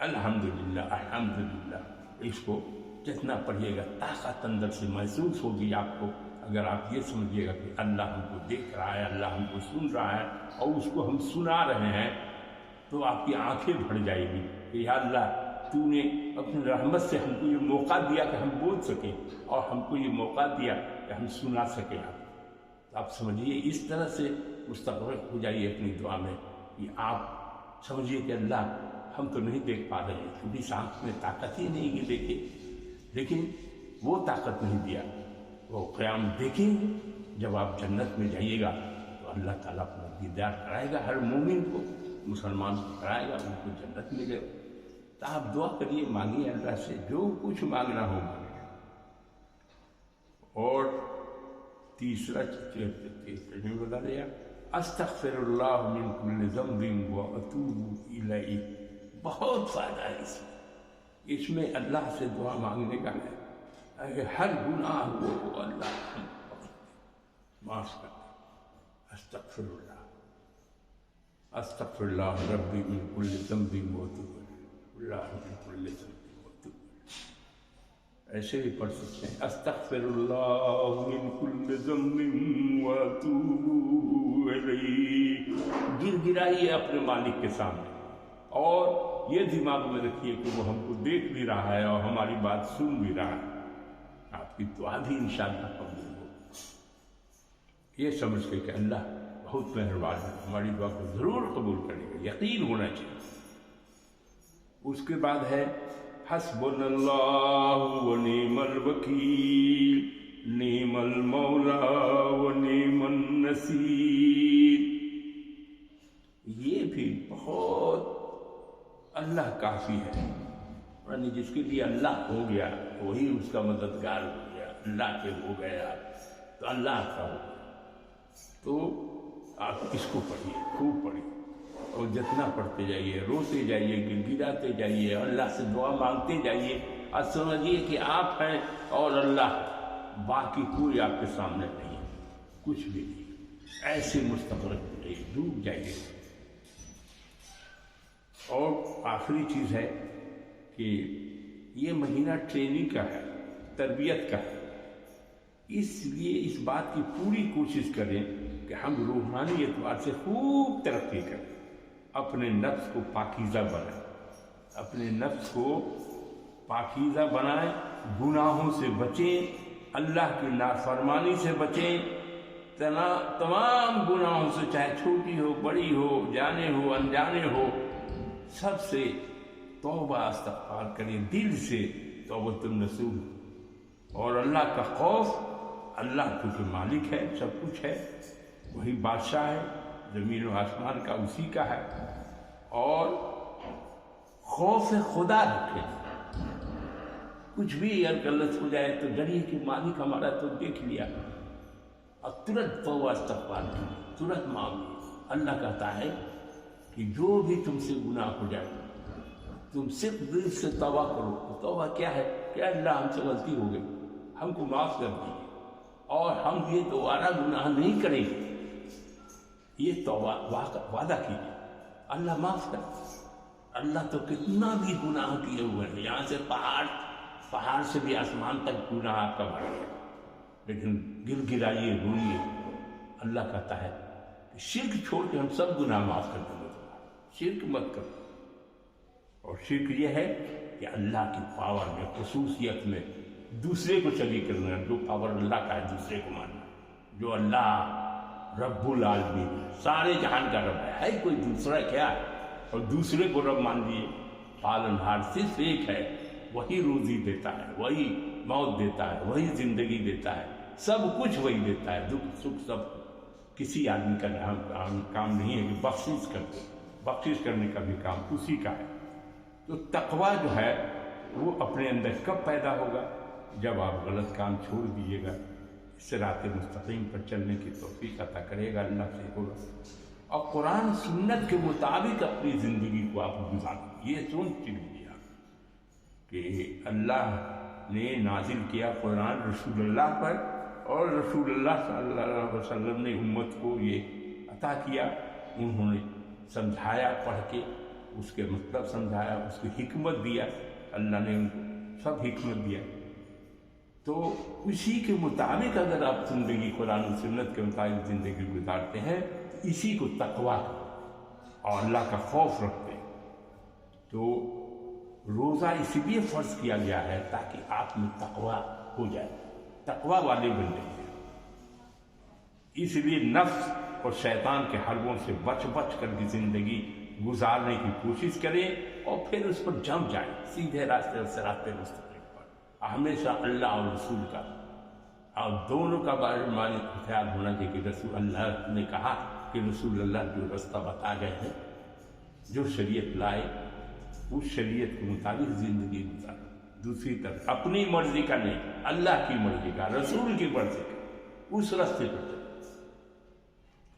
الحمدللہ، الحمدللہ۔ اس کو جتنا پڑھیے گا طاقت اندر سے محسوس ہوگی آپ کو، اگر آپ یہ سمجھیے گا کہ اللہ ہم کو دیکھ رہا ہے، اللہ ہم کو سن رہا ہے، اور اس کو ہم سنا رہے ہیں، تو آپ کی آنکھیں بھر جائے گی کہ یا اللہ، تو نے اپنی رحمت سے ہم کو یہ موقع دیا کہ ہم بول سکیں، اور ہم کو یہ موقع دیا کہ ہم سنا سکیں۔ آپ سمجھیے، اس طرح سے مستغرق ہو جائیے اپنی دعا میں کہ آپ سمجھیے کہ اللہ ہم تو نہیں دیکھ پا رہے ہیں، چھوٹی سی آنکھ میں طاقت ہی نہیں کہ دیکھے، لیکن وہ طاقت نہیں دیا، وہ قیام دیکھیں گے۔ جب آپ جنت میں جائیے گا تو اللہ تعالیٰ اپنا دیدار کرائے گا، ہر مومن کو، مسلمان کو کرائے گا، ان کو جنت ملے گا۔ تو آپ دعا کریے، مانگیے اللہ سے جو کچھ مانگنا ہو مانگے۔ اور تیسرا بتا دیا، استغفر اللہ من کل ذنب واتوب الیہ، بہت فائدہ ہے اس میں اللہ سے دعا مانگنے کا ہے کہ ہر گناہ کو اللہ معاف کر دے۔ استغفر اللہ ربی من کل ذنب واتوب الیہ، اللہ من کل ذنب واتوب الیہ، ایسے بھی پڑھ سکتے ہیں، استغفر اللہ من کل ذنب واتوب الیہ، گر گرائیے اپنے مالک کے سامنے، اور یہ دماغ میں رکھیے کہ وہ ہم کو دیکھ بھی رہا ہے اور ہماری بات سن بھی رہا ہے، آپ کی دعا بھی انشاءاللہ قبول ہو، یہ سمجھ کے کہ اللہ بہت مہربان ہے، ہماری دعا کو ضرور قبول کرے گا، یقین ہونا چاہیے۔ اس کے بعد ہے حسبنا اللہ و نعم الوکیل، نعم المولا و نعم النصیر، یہ بھی بہت اللہ کافی ہے، یعنی جس کے لیے اللہ ہو گیا وہی اس کا مددگار ہو گیا، اللہ کے ہو گیا تو اللہ کا ہو گیا۔ تو آپ اس کو پڑھیے، خوب پڑھیے، اور جتنا پڑھتے جائیے، روتے جائیے، گڑگڑاتے جائیے، اللہ سے دعا مانگتے جائیے، اور سمجھیے کہ آپ ہیں اور اللہ ہے، باقی کوئی آپ کے سامنے نہیں ہے، کچھ بھی نہیں، ایسے مستغرق ہو جائیے، ڈوب جائیے۔ اور آخری چیز ہے کہ یہ مہینہ ٹریننگ کا ہے، تربیت کا ہے، اس لیے اس بات کی پوری کوشش کریں کہ ہم روحانی اعتبار سے خوب ترقی کریں، اپنے نفس کو پاکیزہ بنائیں، اپنے نفس کو پاکیزہ بنائیں، گناہوں سے بچیں، اللہ کی نافرمانی سے بچیں، تمام گناہوں سے، چاہے چھوٹی ہو بڑی ہو، جانے ہو انجانے ہو، سب سے توبہ استغفار کریں، دل سے توبۃ النصوح، اور اللہ کا خوف، اللہ کیونکہ مالک ہے، سب کچھ ہے، وہی بادشاہ ہے، زمین و آسمان کا اسی کا ہے، اور خوف خدا رکھیں، کچھ بھی اگر غلط ہو جائے تو ڈریے کہ مالک ہمارا تو دیکھ لیا، اور ترنت توبہ استغفار کی، ترنت معافی۔ اللہ کہتا ہے کہ جو بھی تم سے گناہ ہو جائے تم صرف دل سے توبہ کرو۔ توبہ کیا ہے کہ اللہ ہم سے غلطی ہو گئی، ہم کو معاف کر دیجیے، اور ہم یہ دوبارہ گناہ نہیں کریں گے، یہ توبہ وعدہ کیجیے، اللہ معاف کر۔ اللہ تو کتنا بھی گناہ کیے ہوئے ہیں، یہاں سے پہاڑ سے بھی آسمان تک گناہ آپ کا بڑھ گیا، لیکن گر گرائیے، روئیے۔ اللہ کہتا ہے کہ شرک چھوڑ کے ہم سب گناہ معاف کر دیں گے، شرک مت کرو۔ اور شرک یہ ہے کہ اللہ کی پاور میں، خصوصیت میں دوسرے کو شریک کرنا، جو پاور اللہ کا ہے دوسرے کو ماننا، جو اللہ رب العالمین سارے جہان کا رب ہے کوئی دوسرا کیا ہے؟ اور دوسرے کو رب مان لیے، پالن ہار صرف ایک ہے، وہی روزی دیتا ہے، وہی موت دیتا ہے، وہی زندگی دیتا ہے، سب کچھ وہی دیتا ہے، دکھ سکھ سب کسی آدمی کا کام نہیں ہے کہ بخشش کر دے، بخشش کرنے کا بھی کام اسی کا ہے۔ تو تقویٰ جو ہے وہ اپنے اندر کب پیدا ہوگا؟ جب آپ غلط کام چھوڑ دیجیے گا، صراط مستقیم پر چلنے کی توفیق عطا کرے گا اللہ سے ہوگا، اور قرآن سنت کے مطابق اپنی زندگی کو آپ گزاریں۔ یہ سوچ لیجیے کہ اللہ نے نازل کیا قرآن رسول اللہ پر، اور رسول اللہ صلی اللہ علیہ وسلم نے امت کو یہ عطا کیا، انہوں نے سمجھایا، پڑھ کے اس کے مطلب سمجھایا، اس کی حکمت دیا، اللہ نے ان کو سب حکمت دیا۔ تو اسی کے مطابق اگر آپ زندگی قرآن و سنت کے مطابق زندگی گزارتے ہیں، اسی کو تقویٰ اور اللہ کا خوف رکھتے ہیں، تو روزہ اس لیے فرض کیا گیا ہے تاکہ آپ میں تقویٰ ہو جائے، تقویٰ والے بن جائیں۔ اس لیے نفس اور شیطان کے حربوں سے بچ کے زندگی گزارنے کی کوشش کریں، اور پھر اس پر جم جائیں، سیدھے راستے اور صراط مستقیم پر، ہمیشہ اللہ اور رسول کا، اور دونوں کا بارے میں خیال ہونا چاہیے کہ رسول اللہ نے کہا کہ رسول اللہ جو رستہ بتا گئے ہیں، جو شریعت لائے، اس شریعت کے مطابق زندگی گزارو۔ دوسری طرف اپنی مرضی کا نہیں، اللہ کی مرضی کا، رسول کی مرضی کا، اس راستے پر چلو،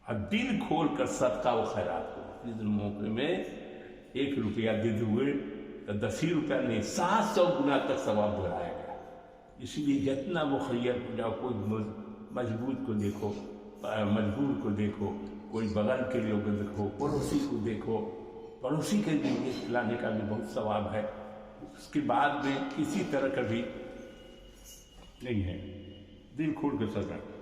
اور دل کھول کر صدقہ و خیرات کرو۔ اس موقع میں 1 روپیہ دیتے ہوئے تو 10 روپیہ نہیں، 700 گنا تک ثواب بڑھایا گیا۔ اس لیے جتنا مخیر ہو جاؤ، کوئی مجبور کو دیکھو، مجبور کو دیکھو، کوئی بغل کے لوگوں کو دیکھو، پڑوسی کو دیکھو، پڑوسی کے لیے کھلانے کا بھی بہت ثواب ہے۔ اس کے بعد میں کسی طرح کا بھی نہیں ہے، دل کھول کے صدقہ۔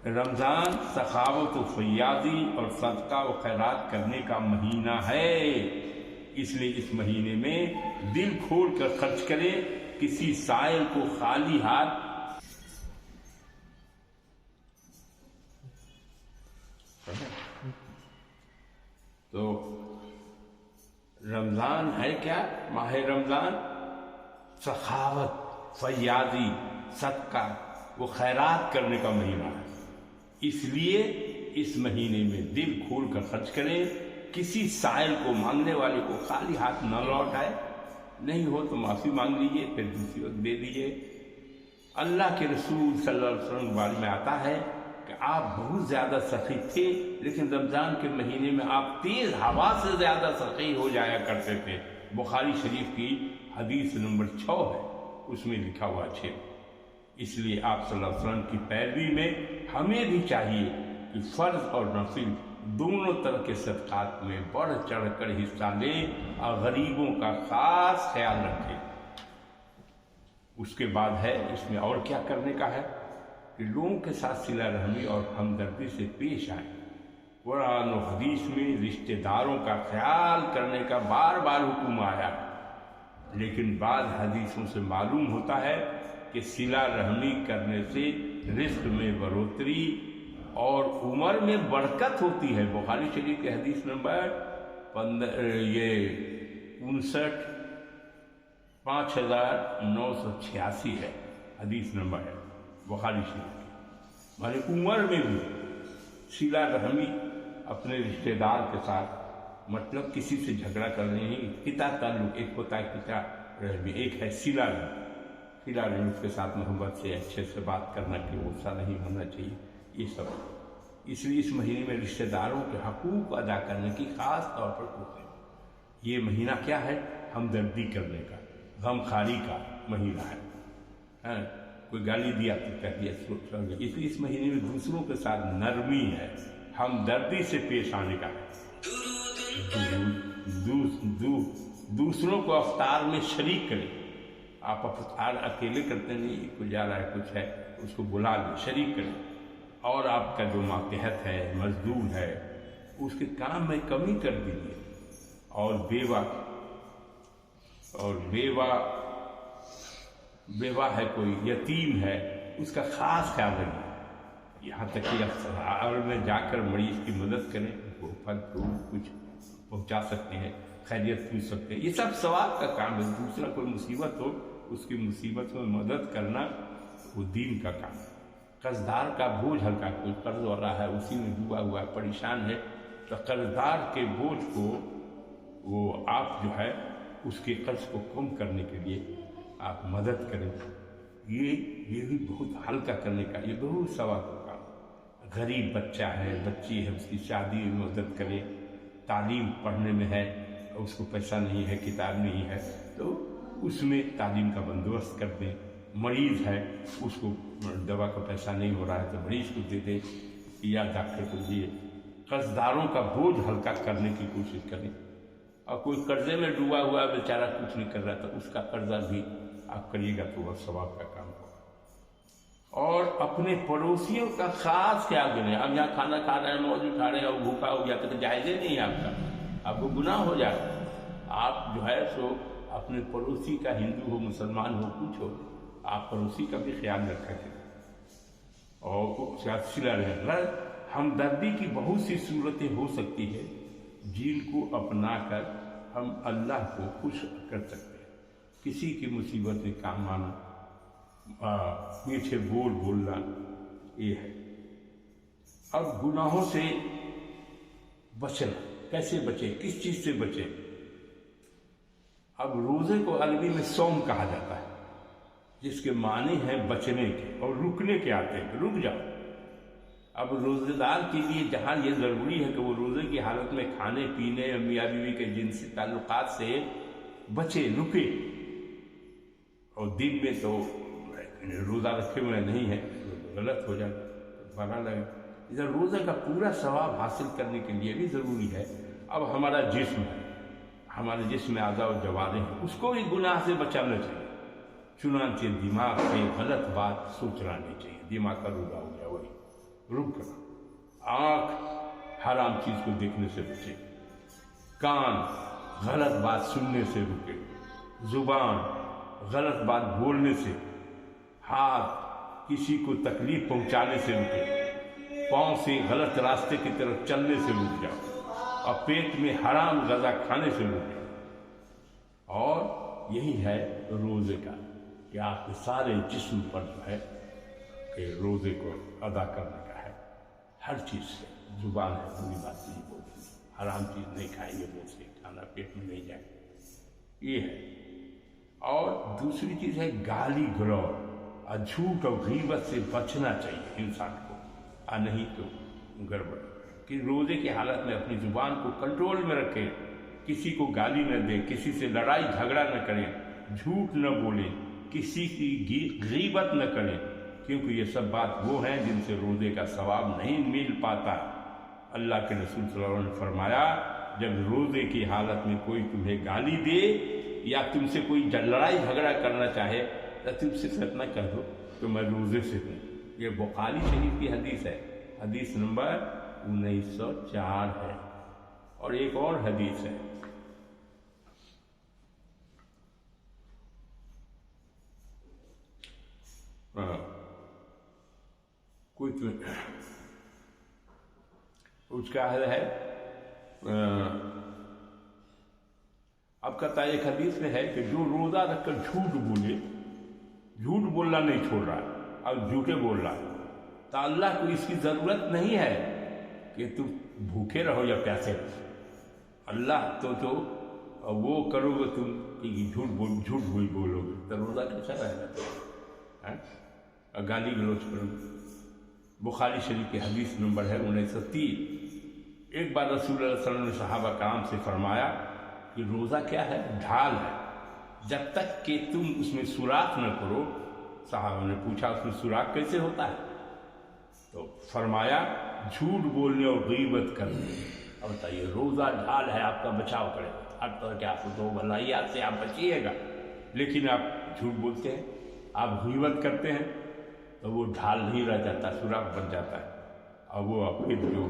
رمضان سخاوت و فیاضی اور صدقہ و خیرات کرنے کا مہینہ ہے، اس لیے اس مہینے میں دل کھول کر خرچ کرے، کسی سائل کو خالی ہاتھ تو رمضان ہے کیا؟ ماہ رمضان سخاوت، فیاضی، صدقہ و خیرات کرنے کا مہینہ ہے، اس لیے اس مہینے میں دل کھول کر خرچ کریں، کسی سائل کو، مانگنے والے کو خالی ہاتھ نہ لوٹائے، نہیں ہو تو معافی مانگ لیجیے، پھر دوسری وقت دے دیجیے۔ اللہ کے رسول صلی اللہ علیہ وسلم کے بارے میں آتا ہے کہ آپ بہت زیادہ سخی تھے، لیکن رمضان کے مہینے میں آپ تیز ہوا سے زیادہ سخی ہو جایا کرتے تھے۔ بخاری شریف کی حدیث نمبر 6 ہے، اس میں لکھا ہوا 6۔ اس لیے آپ صلی اللہ علیہ وسلم کی پیروی میں ہمیں بھی چاہیے کہ فرض اور نفل دونوں طرح کے صدقات میں بڑھ چڑھ کر حصہ لیں اور غریبوں کا خاص خیال رکھیں۔ اس کے بعد ہے اس میں اور کیا کرنے کا ہے کہ لوگوں کے ساتھ صلہ رحمی اور ہمدردی سے پیش آئیں۔ قرآن و حدیث میں رشتہ داروں کا خیال کرنے کا بار بار حکم آیا ہے، لیکن بعض حدیثوں سے معلوم ہوتا ہے کہ صلہ رحمی کرنے سے رزق میں بڑھوتری اور عمر میں برکت ہوتی ہے۔ بخاری شریف کی حدیث نمبر 5986 ہے، حدیث نمبر ہے بخاری شریف کی۔ ہماری عمر میں بھی صلہ رحمی اپنے رشتہ دار کے ساتھ، مطلب کسی سے جھگڑا کرنے نہیں، قطع تعلق ایک ہوتا ہے، قطع رحمی ایک ہے صلہ رحمی۔ صلہ رحمی اس کے ساتھ محبت سے اچھے سے بات کرنا کہ غصہ نہیں ہونا چاہیے، یہ سب۔ اس لیے اس مہینے میں رشتہ داروں کے حقوق ادا کرنے کی خاص طور پر کوشش۔ یہ مہینہ کیا ہے؟ ہمدردی کرنے کا، غم خواری کا مہینہ ہے۔ کوئی گالی دیا تو کہہ دیا سوچ، اس لیے اس مہینے میں دوسروں کے ساتھ نرمی ہے، ہمدردی سے پیش آنے کا ہے۔ دوسروں کو افطار میں شریک کریں۔ آپ افطار اکیلے کرتے نہیں، کوئی جا رہا ہے کچھ ہے اس کو بلا لیں، شریک کریں۔ اور آپ کا جو ماتحت ہے، مزدور ہے، اس کے کام میں کمی کر دیجیے۔ اور بیوہ ہے، کوئی یتیم ہے، اس کا خاص خیال رکھیں۔ یہاں تک کہ اسپتال میں جا کر مریض کی مدد کریں، اس کو پھل فروٹ کچھ پہنچا سکتے ہیں، خیریت پوچھ سکتے ہیں، یہ سب ثواب کا کام ہے۔ دوسرا کوئی مصیبت ہو، اس کی مصیبت میں مدد کرنا وہ دین کا کام ہے۔ قرضدار کا بوجھ ہلکا، کوئی قرض ہو رہا ہے، اسی میں ڈوبا ہوا ہے، پریشان ہے، تو قرضدار کے بوجھ کو وہ آپ جو ہے اس کے قرض کو کم کرنے کے لیے آپ مدد کریں۔ یہ بھی بہت ہلکا کرنے کا، یہ بہت ثواب کا کام۔ غریب بچہ ہے، بچی ہے، اس کی شادی میں مدد کریں۔ تعلیم پڑھنے میں ہے، اس کو پیسہ نہیں ہے، کتاب نہیں ہے، تو اس میں تعلیم کا بندوبست کر دیں۔ مریض ہے، اس کو دوا کا پیسہ نہیں ہو رہا ہے تو مریض کو دے دیں یا ڈاکٹر کو دیے۔ قرضداروں کا بوجھ ہلکا کرنے کی کوشش کریں۔ اور کوئی قرضے میں ڈوبا ہوا ہے، بیچارہ کچھ نہیں کر رہا، تو اس کا قرضہ بھی آپ کریے گا تو وہ ثواب کا کام ہوگا۔ اور اپنے پڑوسیوں کا خاص خیال کریں۔ اب یہاں کھانا کھا رہے ہیں، موج اٹھا رہے ہیں اور بھوکا ہو گیا تو جائز ہی نہیں ہے آپ کا، آپ کو گناہ ہو جائے گا۔ آپ جو ہے سو اپنے پڑوسی کا، ہندو ہو مسلمان ہو کچھ ہو، آپ پڑوسی کا بھی خیال رکھا کریں اور صلہ رحمی۔ ہمدردی کی بہت سی صورتیں ہو سکتی ہے جن کو اپنا کر ہم اللہ کو خوش کر سکتے ہیں۔ کسی کی مصیبت میں کام آنا، میٹھے بول بولنا، یہ ہے۔ اب گناہوں سے بچنا، کیسے بچے، کس چیز سے بچے؟ اب روزے کو عربی میں صوم کہا جاتا ہے، جس کے معنی ہیں بچنے کے اور رکنے کے آتے ہیں، رک جاؤ۔ اب روزے دار کے لیے جہاں یہ ضروری ہے کہ وہ روزے کی حالت میں کھانے پینے یا میاں بیوی کے جنسی تعلقات سے بچے، رکے، اور دن میں تو روزہ رکھے ہوئے نہیں ہے، غلط ہو جائے، بنا لگے۔ ادھر روزے کا پورا ثواب حاصل کرنے کے لیے بھی ضروری ہے۔ اب ہمارا جسم ہے، ہمارے جسم میں اعضاء و جوارح ہیں، اس کو بھی گناہ سے بچانا چاہیے۔ چنانچہ دماغ سے غلط بات سوچنا نہیں چاہیے، دماغ کا روزہ ہو گیا وہی رک کرنا۔ آنکھ حرام چیز کو دیکھنے سے بچے، کان غلط بات سننے سے رکے، زبان غلط بات بولنے سے، ہاتھ کسی کو تکلیف پہنچانے سے رکے، پاؤں سے غلط راستے کی طرف چلنے سے رک جاؤ، اور پیٹ میں حرام غذا کھانے سے رک جاؤ۔ اور یہی ہے روزے کا کہ آپ کے سارے جسم پر جو ہے کہ روزے کو ادا کرنے کا ہے، ہر چیز سے۔ زبان ہے، بری بات نہیں بولیں، حرام چیز نہیں کھائیں گے، منہ سے کھانا پیٹ میں نہیں جائے، یہ ہے۔ اور دوسری چیز ہے گالی گلوچ اور جھوٹ اور غیبت سے بچنا چاہیے انسان کو، اور نہیں تو گڑبڑ کہ روزے کی حالت میں اپنی زبان کو کنٹرول میں رکھیں، کسی کو گالی نہ دیں، کسی سے لڑائی جھگڑا نہ کریں، جھوٹ نہ بولیں، کسی کی غیبت نہ کریں، کیونکہ یہ سب بات وہ ہیں جن سے روزے کا ثواب نہیں مل پاتا۔ اللہ کے رسول صلی اللہ علیہ وسلم نے فرمایا جب روزے کی حالت میں کوئی تمہیں گالی دے یا تم سے کوئی لڑائی جھگڑا کرنا چاہے تو تم سے فتنہ کر دو تو میں روزے سے ہوں۔ یہ بخاری شریف کی حدیث ہے، حدیث نمبر 1904 ہے۔ اور ایک اور حدیث ہے، کوئی اس کا ہے اب کہتا ہے ایک حدیث میں ہے کہ جو روزہ رکھ کر جھوٹ بولے، جھوٹ بولنا نہیں چھوڑ رہا ہے اور جھوٹے بول رہا ہے تو اللہ کو اس کی ضرورت نہیں ہے کہ تم بھوکے رہو یا پیاسے رہو۔ اللہ تو وہ کرو گے تم کہ جھوٹ بولو گے تو روزہ کیسا رہے گا؟ اور گالی گلوچ کرو گے۔ بخاری شریف کی حدیث نمبر ہے 1903۔ ایک بار رسول اللہ صلی اللہ علیہ وسلم نے صحابہ کرام سے فرمایا کہ روزہ کیا ہے؟ ڈھال ہے، جب تک کہ تم اس میں سوراخ نہ کرو۔ صحابہ نے پوچھا اس میں سوراخ کیسے ہوتا ہے؟ تو فرمایا جھوٹ بولنے اور غیبت کرنے۔ اب بتائیے روزہ ڈھال ہے، آپ کا بچاؤ کرے گا، ہر طرح کے آپ کو بھلائیات سے آپ بچیے گا، لیکن آپ جھوٹ بولتے ہیں، آپ غیبت کرتے ہیں تو وہ ڈھال نہیں رہ جاتا، سوراخ بن جاتا ہے، اور وہ پھر جو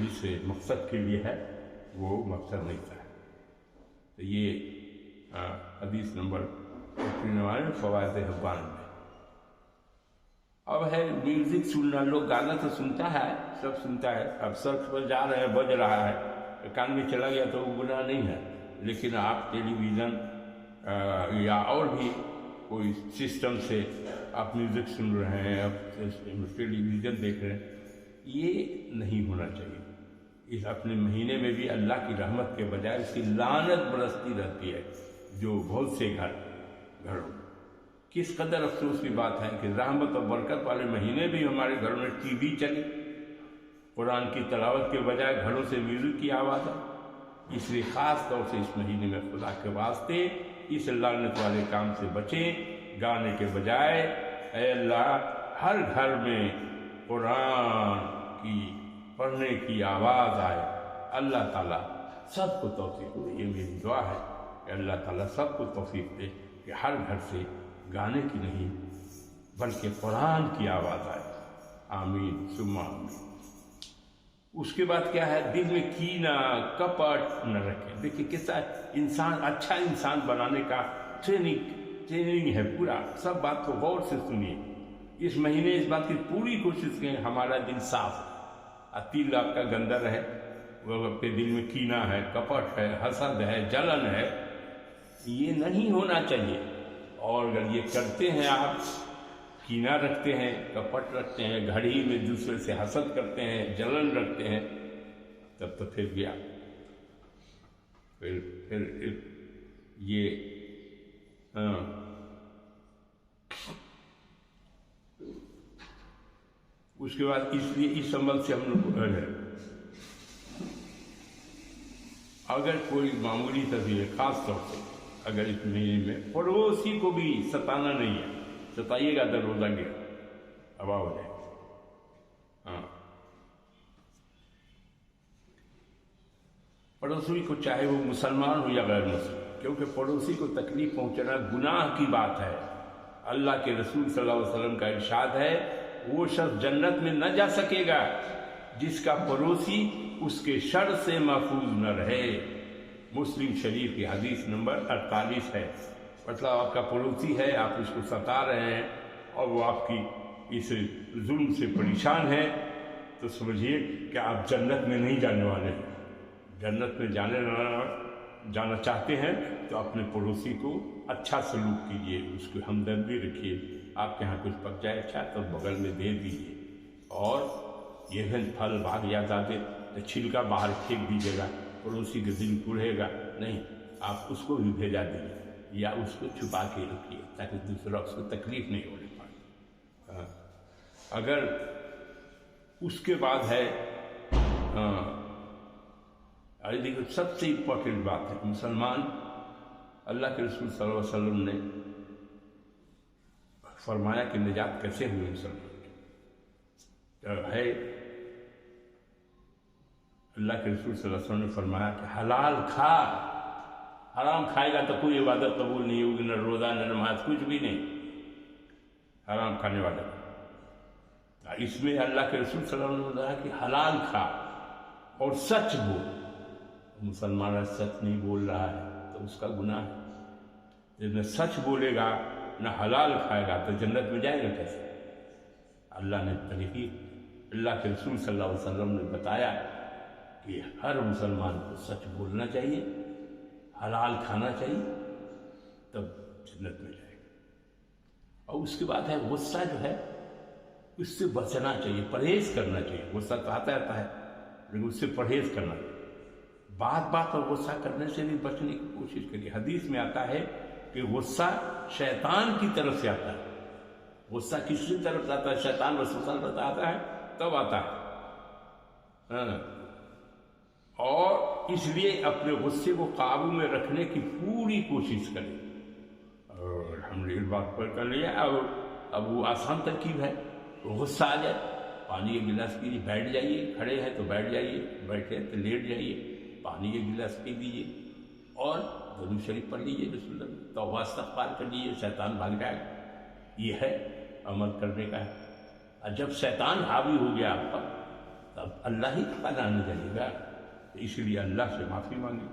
اس مقصد کے لیے ہے وہ مقصد نہیں تھا۔ تو یہ حدیث نمبر فوائد حبان میں۔ اب ہے میوزک سننا، لوگ گانا تو سنتا ہے، سب سنتا ہے، اب سڑک پر جا رہے ہیں بج رہا ہے، کان میں چلا گیا تو وہ گناہ نہیں ہے، لیکن آپ ٹیلی ویژن یا اور بھی کوئی سسٹم سے آپ میوزک سن رہے ہیں، آپ ٹیلی ویژن دیکھ رہے ہیں، یہ نہیں ہونا چاہیے۔ اس اپنے مہینے میں بھی اللہ کی رحمت کے بجائے اس کی لعنت برستی رہتی ہے، جو بہت سے گھروں کس قدر افسوس کی بات ہے کہ رحمت اور برکت والے مہینے بھی ہمارے گھروں میں ٹی وی چلے، قرآن کی تلاوت کے بجائے گھروں سے میوزک کی آواز ہے۔ اس لیے خاص طور سے اس مہینے میں خدا کے واسطے اس لعنت والے کام سے بچیں، گانے کے بجائے اے اللہ ہر گھر میں قرآن کی پڑھنے کی آواز آئے۔ اللہ تعالیٰ سب کو توفیق دے، یہ میری دعا ہے کہ اللہ تعالیٰ سب کو توفیق دے کہ ہر گھر سے گانے کی نہیں بلکہ قرآن کی آواز آئے۔ آمین ثم آمین۔ اس کے بعد کیا ہے؟ دل میں کینہ کپٹ نہ رکھیں۔ دیکھیں کیسا انسان اچھا انسان بنانے کا ٹریننگ ہے پورا، سب بات کو غور سے سنیے۔ اس مہینے اس بات کی پوری کوشش کریں ہمارا دل صاف، دل آپ کا گندا رہے، وہ اپنے دل میں کینہ ہے، کپٹ ہے، حسد ہے، جلن ہے، یہ نہیں ہونا چاہیے۔ اور اگر یہ کرتے ہیں، آپ کینہ رکھتے ہیں، کپٹ رکھتے ہیں، گھڑی میں دوسرے سے حسد کرتے ہیں، جلن رکھتے ہیں، تب تو پھر گیا، پھر یہ اس کے بعد اس لیے اس عمل سے ہم لوگ کو ہے اگر کوئی معمولی تصویر خاص طور سے اگر اس مہینے میں پڑوسی کو بھی ستانا نہیں ہے، ستائیے گا تو روزہ گیا ہوا ہو جائے۔ ہاں، پڑوسی کو چاہے وہ مسلمان ہو یا غیر مسلم، کیونکہ پڑوسی کو تکلیف پہنچانا گناہ کی بات ہے۔ اللہ کے رسول صلی اللہ علیہ وسلم کا ارشاد ہے وہ شخص جنت میں نہ جا سکے گا جس کا پڑوسی اس کے شر سے محفوظ نہ رہے۔ مسلم شریف کی حدیث نمبر 48 ہے۔ مطلب آپ کا پڑوسی ہے، آپ اس کو ستا رہے ہیں اور وہ آپ کی اس ظلم سے پریشان ہے، تو سمجھیے کہ آپ جنت میں نہیں جانے والے ہیں۔ جنت میں جانا چاہتے ہیں تو اپنے پڑوسی کو اچھا سلوک کیجیے، اس کو ہمدردی رکھیے۔ آپ کے ہاں کچھ پک جائے اچھا تو بغل میں دے دیجیے، اور یہ پھل بھاگ جاتا دے تو چھلکا باہر پھینک دیجیے گا، پڑوسی کے دل پڑھے گا نہیں، آپ اس کو بھی بھیجا دیجیے۔ یا اس کو چھپا کے رکھیے تاکہ دوسرا اس کو تکلیف نہیں ہونے پائے۔ اگر اس کے بعد ہے دیکھو سب سے امپورٹنٹ بات ہے، مسلمان اللہ کے رسول صلی اللہ علیہ وسلم نے فرمایا کہ نجات کیسے ہوئی مسلمان کی ہے۔ اللہ کے رسول صلی اللہ علیہ وسلم نے فرمایا کہ حلال کھا، حرام کھائے گا تو کوئی عبادت قبول نہیں ہوگی، نہ روزہ نہ نماز، کچھ بھی نہیں، حرام کھانے والا۔ اس میں اللہ کے رسول صلی اللہ علیہ وسلم نے کہا کہ حلال کھا اور سچ بول۔ مسلمان سچ نہیں بول رہا ہے تو اس کا گناہ ہے۔ جب نہ سچ بولے گا نہ حلال کھائے گا تو جنت میں جائے گا کیسے؟ اللہ نے اللہ کے رسول صلی اللہ علیہ وسلم نے بتایا کہ ہر مسلمان کو سچ بولنا چاہیے، حلال کھانا چاہیے، تب جنت میں جائے گا۔ اور اس کے بعد ہے غصہ جو ہے اس سے بچنا چاہیے، پرہیز کرنا چاہیے۔ غصہ تو آتا رہتا ہے لیکن اس سے پرہیز کرنا چاہیے۔ بات بات پر غصہ کرنے سے بھی بچنے کی کوشش کریے۔ حدیث میں آتا ہے کہ غصہ شیطان کی طرف سے آتا ہے۔ غصہ کس کی طرف سے آتا ہے؟ شیطان رسول صلی اللہ علیہ وسلم آتا ہے تب آتا ہے۔ اور اس لیے اپنے غصے کو قابو میں رکھنے کی پوری کوشش کریں۔ اور ہم نے اس بات پر کر لیا، اب وہ آسان ترکیب ہے۔ غصہ آ جائے پانی ایک گلاس پیجیے، بیٹھ جائیے، کھڑے ہیں تو بیٹھ جائیے، بیٹھے تو لیٹ جائیے، پانی ایک گلاس پی لیجیے اور درود شریف پڑھ لیجیے، رسول اللہ توبہ استغفار کر لیجیے، شیطان بھاگ جائے گا۔ یہ ہے عمل کرنے کا ہے۔ اور جب شیطان حاوی ہو گیا آپ پر تب اللہ ہی پناہ جائے گا، اس لیے اللہ سے معافی مانگی۔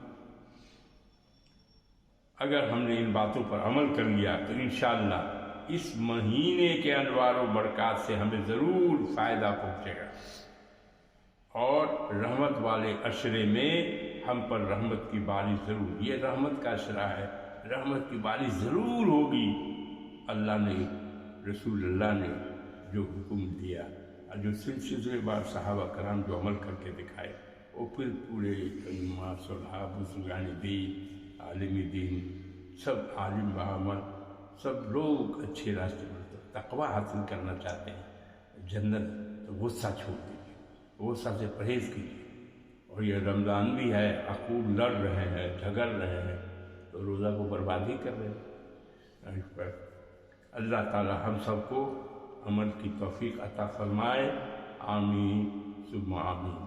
اگر ہم نے ان باتوں پر عمل کر لیا تو انشاءاللہ اس مہینے کے انوار و برکات سے ہمیں ضرور فائدہ پہنچے گا، اور رحمت والے عشرے میں ہم پر رحمت کی بارش ضرور، یہ رحمت کا عشرہ ہے، رحمت کی بارش ضرور ہوگی۔ اللہ نے، رسول اللہ نے جو حکم دیا اور جو سلسلے بار صحابہ کرام جو عمل کر کے دکھائے، وہ پھر پورے علماء، صلحاء، بزرگان دین، عالم دین، سب عالم بعمل، سب لوگ اچھے راستے پر تقویٰ حاصل کرنا چاہتے ہیں، جنت، تو غصہ چھوڑ دیجیے، غصہ سے پرہیز کیجیے۔ اور یہ رمضان بھی ہے، عقول لڑ رہے ہیں، جھگڑ رہے ہیں تو روزہ کو برباد ہی کر رہے ہیں۔ اس پر اللہ تعالی ہم سب کو عمل کی توفیق عطا فرمائے، آمین ثم آمین۔